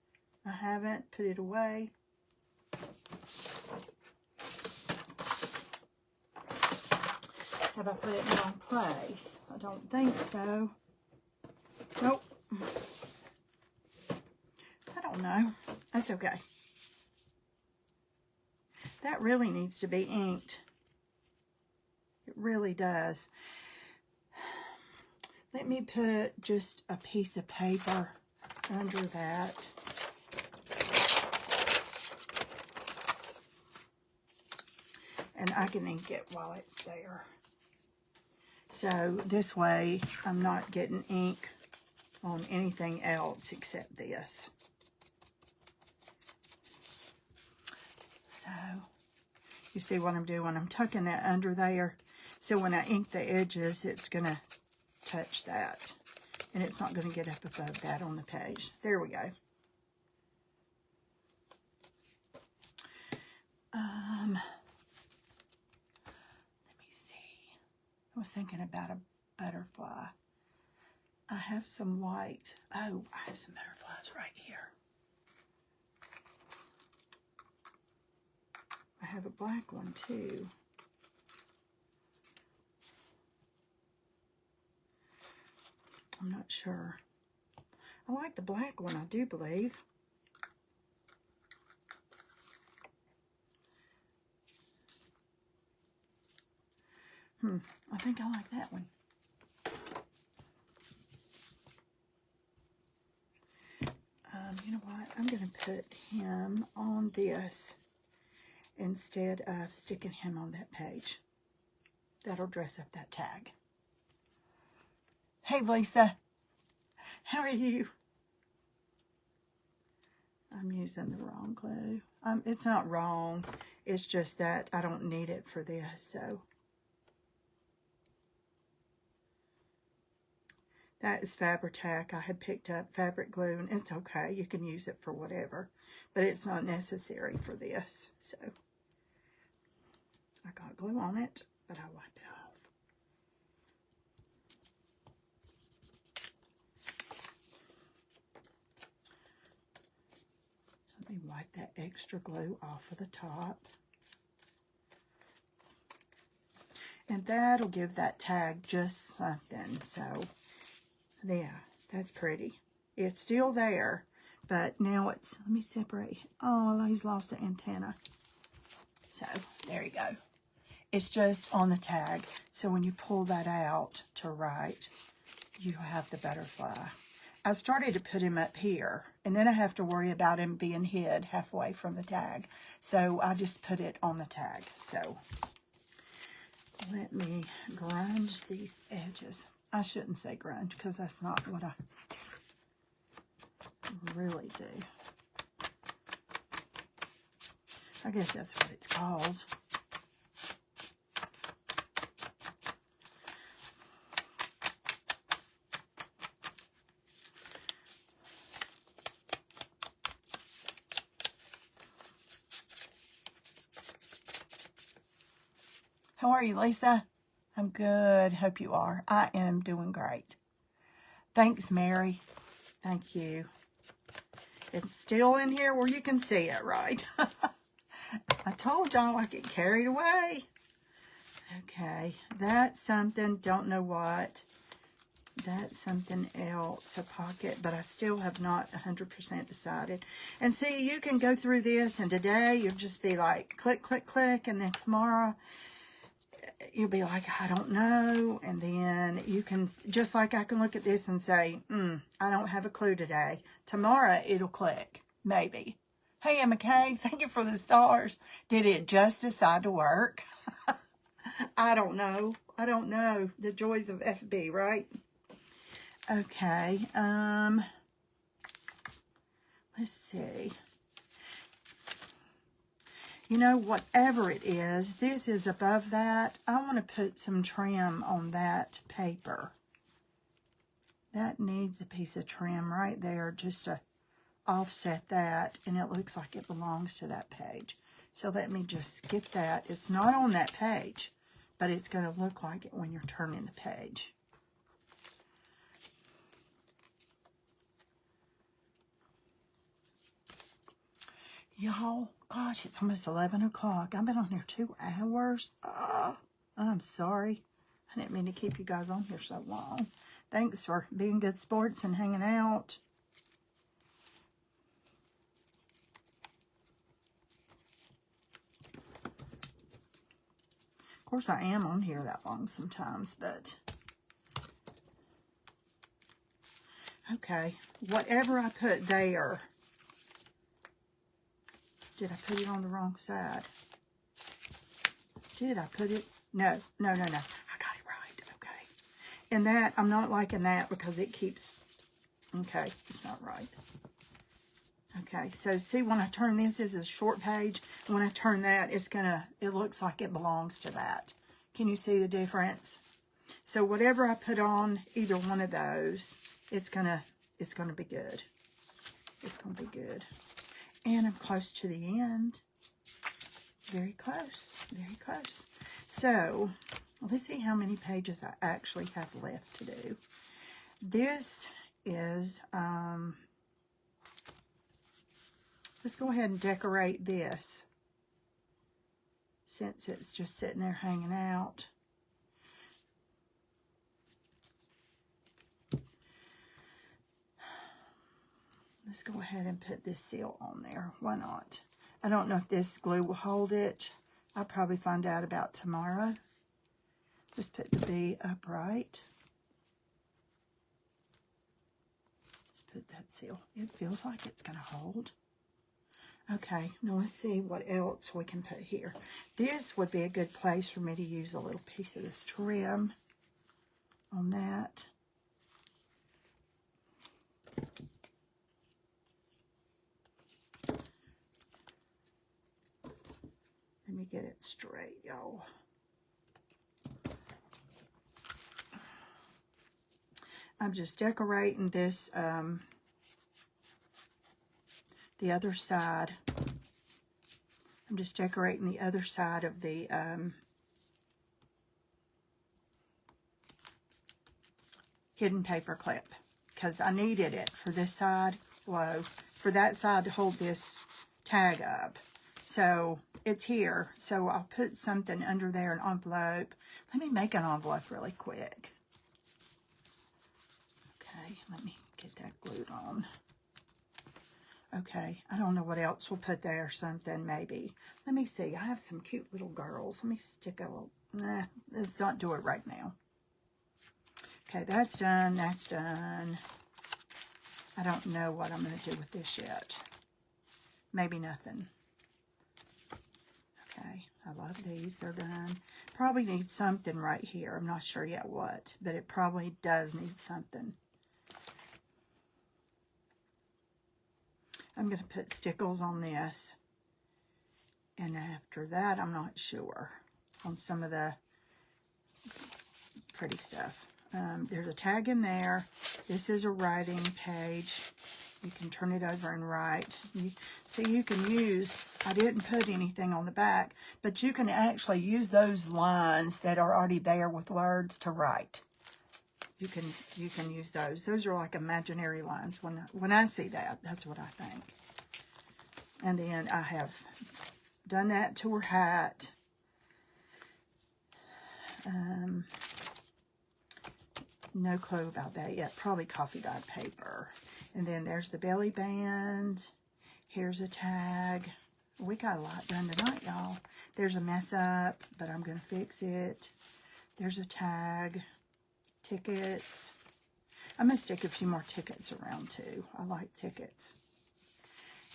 I haven't put it away. Have I put it in the wrong place? I don't think so. Nope. I don't know. That's okay. That really needs to be inked. It really does. Let me put just a piece of paper under that. And I can ink it while it's there. So this way I'm not getting ink on anything else except this. So you see what I'm doing? I'm tucking that under there. So when I ink the edges, it's going to touch that. And it's not going to get up above that on the page. There we go. Let me see. I was thinking about a butterfly. I have some white. Oh, I have some butterflies right here. I have a black one too. I'm not sure. I like the black one, I do believe. I think I like that one. You know what? I'm going to put him on this instead of sticking him on that page. That'll dress up that tag. Hey, Lisa. How are you? I'm using the wrong glue. It's not wrong. It's just that I don't need it for this, so. That is Fabri-Tac. I had picked up fabric glue, and it's okay. You can use it for whatever, but it's not necessary for this. So, I got glue on it, but I'll wipe it off. Let me wipe that extra glue off of the top. And that'll give that tag just something, so. Yeah, that's pretty. It's still there, but now it's, let me separate. Oh, he's lost the antenna. So, there you go. It's just on the tag. So when you pull that out to write, you have the butterfly. I started to put him up here, and then I have to worry about him being hid halfway from the tag. So I just put it on the tag. So let me grunge these edges. I shouldn't say grunge because that's not what I really do. I guess that's what it's called. How are you, Lisa? I'm good. Hope you are. I am doing great. Thanks, Mary. Thank you. It's still in here where you can see it, right? I told y'all I get carried away. Okay, that's something, don't know what. That's something else, a pocket, but I still have not 100% decided. And see, you can go through this, and today you'll just be like, click, click, click, and then tomorrow you'll be like, I don't know. And then you can, just like I can look at this and say, I don't have a clue today. Tomorrow it'll click, maybe. Hey, Emma Kay, thank you for the stars. Did it just decide to work? I don't know. I don't know. The joys of FB, right? Okay, let's see. You know, whatever it is, this is above that. I want to put some trim on that paper. That needs a piece of trim right there just to offset that, and it looks like it belongs to that page. So let me just skip that. It's not on that page, but it's going to look like it when you're turning the page. Y'all, gosh, it's almost 11 o'clock. I've been on here 2 hours. I'm sorry. I didn't mean to keep you guys on here so long. Thanks for being good sports and hanging out. Of course, I am on here that long sometimes, but... Okay, whatever I put there... Did I put it on the wrong side? Did I put it? No. I got it right. Okay. And that, I'm not liking that because it keeps... Okay, it's not right. Okay, so see when I turn this is a short page. And when I turn that, it looks like it belongs to that. Can you see the difference? So whatever I put on either one of those, it's gonna be good. It's gonna be good. And I'm close to the end. Very close, very close. So, let's see how many pages I actually have left to do. This is, let's go ahead and decorate this, since it's just sitting there hanging out. Let's go ahead and put this seal on there. Why not? I don't know if this glue will hold it. I'll probably find out about tomorrow. Let's put the B upright. Let's put that seal. It feels like it's going to hold. Okay, now let's see what else we can put here. This would be a good place for me to use a little piece of this trim on that. Let me get it straight, y'all. I'm just decorating this, the other side. I'm just decorating the other side of the hidden paper clip because I needed it for this side, for that side to hold this tag up. So it's here. So I'll put something under there, an envelope. Let me make an envelope really quick. Okay, let me get that glued on. Okay, I don't know what else we'll put there, something maybe. Let me see, I have some cute little girls. Let me stick a little, nah, let's not do it right now. Okay, that's done, that's done. I don't know what I'm going to do with this yet. Maybe nothing. Okay, I love these, they're done. Probably need something right here. I'm not sure yet what, but it probably does need something. I'm going to put stickles on this. And after that, I'm not sure on some of the pretty stuff. There's a tag in there. This is a writing page. You can turn it over and write. See, you can use, I didn't put anything on the back, but you can actually use those lines that are already there with words to write. You can use those. Those are like imaginary lines. When I see that, that's what I think. And then I have done that to her hat. No clue about that yet. Probably coffee dyed paper. And then there's the belly band. Here's a tag. We got a lot done tonight, y'all. There's a mess up, but I'm going to fix it. There's a tag. Tickets. I'm going to stick a few more tickets around too. I like tickets.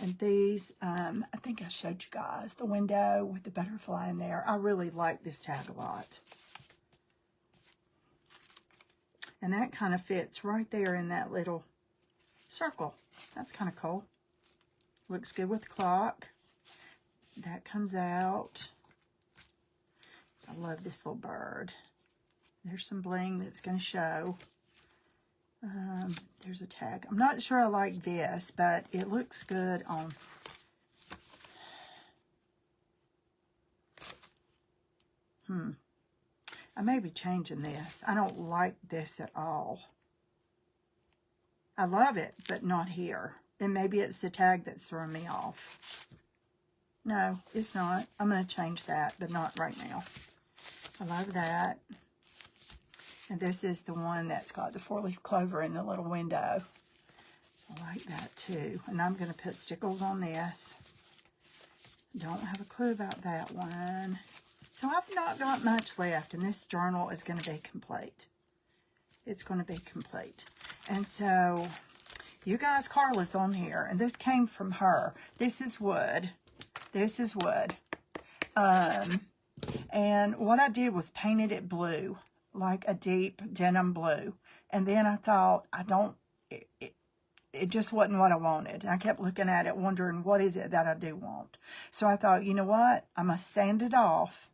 And these, I think I showed you guys the window with the butterfly in there. I really like this tag a lot. And that kind of fits right there in that little circle. That's kind of cool. Looks good with the clock. That comes out. I love this little bird. There's some bling that's going to show. There's a tag. I'm not sure I like this, but it looks good on. I may be changing this. I don't like this at all. I love it, but not here. And maybe it's the tag that's throwing me off. No, it's not. I'm going to change that, but not right now. I love that. And this is the one that's got the 4-leaf clover in the little window. I like that too. And I'm going to put stickles on this. Don't have a clue about that one. So I've not got much left, and this journal is going to be complete. It's going to be complete. And so, you guys, Carla's on here, and this came from her. This is wood. This is wood. And what I did was painted it blue, like a deep denim blue. And then I thought, it just wasn't what I wanted. And I kept looking at it, wondering, what is it that I do want? So I thought, you know what? I'm going to sand it off.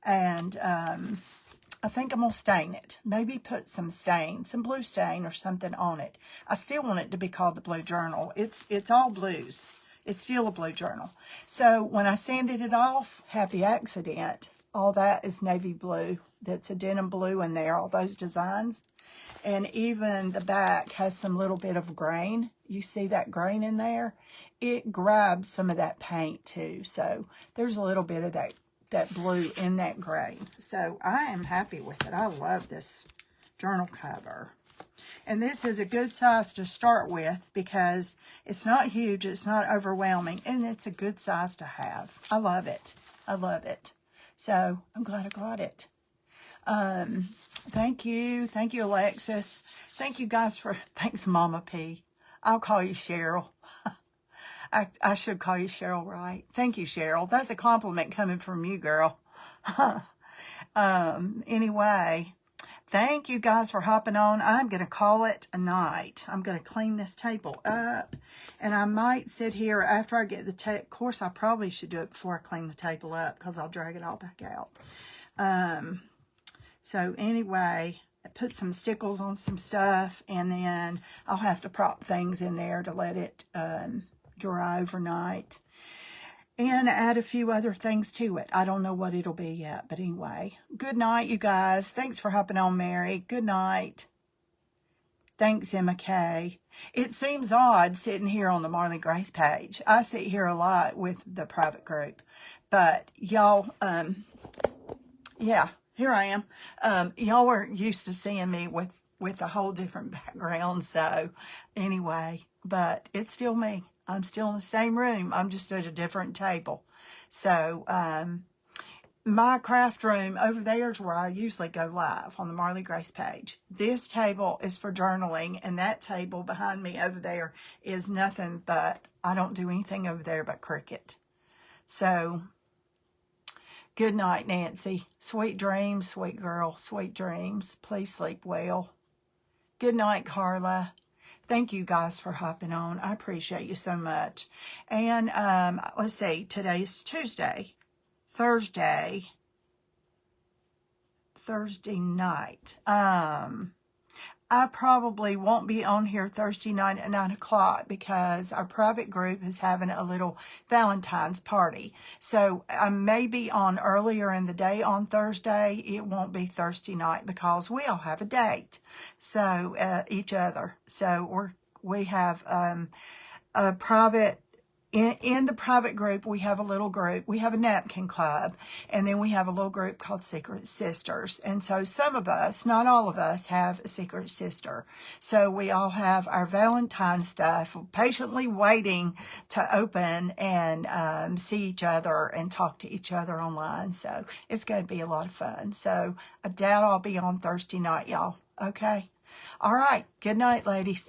And I think I'm going to stain it. Maybe put some stain, some blue stain or something on it. I still want it to be called the Blue Journal. It's all blues. It's still a blue journal. So when I sanded it off, happy accident. All that is navy blue. That's a denim blue in there, all those designs. And even the back has some little bit of grain. You see that grain in there? It grabs some of that paint too. So there's a little bit of that blue in that grain. So I am happy with it. I love this journal cover. And this is a good size to start with because it's not huge, it's not overwhelming, and it's a good size to have. I love it. I love it. So I'm glad I got it. Thank you. Thank you, Alexis. Thank you guys thanks, Mama P. I'll call you Cheryl. I should call you Cheryl, right? Thank you, Cheryl. That's a compliment coming from you, girl. Anyway, thank you guys for hopping on. I'm going to call it a night. I'm going to clean this table up. And I might sit here after I get the table. Of course, I probably should do it before I clean the table up because I'll drag it all back out. So anyway, I put some stickles on some stuff. And then I'll have to prop things in there to let it dry overnight. And add a few other things to it. I don't know what it'll be yet. But anyway, good night, you guys. Thanks for hopping on, Mary. Good night. Thanks, Emma Kay. It seems odd sitting here on the Marley Grace page. I sit here a lot with the private group. But y'all, yeah, here I am. Y'all are used to seeing me with a whole different background. So anyway, but it's still me. I'm still in the same room. I'm just at a different table. So, my craft room over there is where I usually go live on the Marley Grace page. This table is for journaling, and that table behind me over there is nothing but, I don't do anything over there but Cricut. So, good night, Nancy. Sweet dreams, sweet girl, sweet dreams. Please sleep well. Good night, Carla. Thank you guys for hopping on. I appreciate you so much. And let's see, today's Tuesday. Thursday night. I probably won't be on here Thursday night at 9 o'clock because our private group is having a little Valentine's party. So I may be on earlier in the day on Thursday. It won't be Thursday night because we all have a date. So each other. So we have a private. In the private group, we have a little group. We have a napkin club, and then we have a little group called Secret Sisters. And so some of us, not all of us, have a secret sister. So we all have our Valentine stuff, patiently waiting to open and see each other and talk to each other online. So it's going to be a lot of fun. So I doubt I'll be on Thursday night, y'all. Okay? All right. Good night, ladies.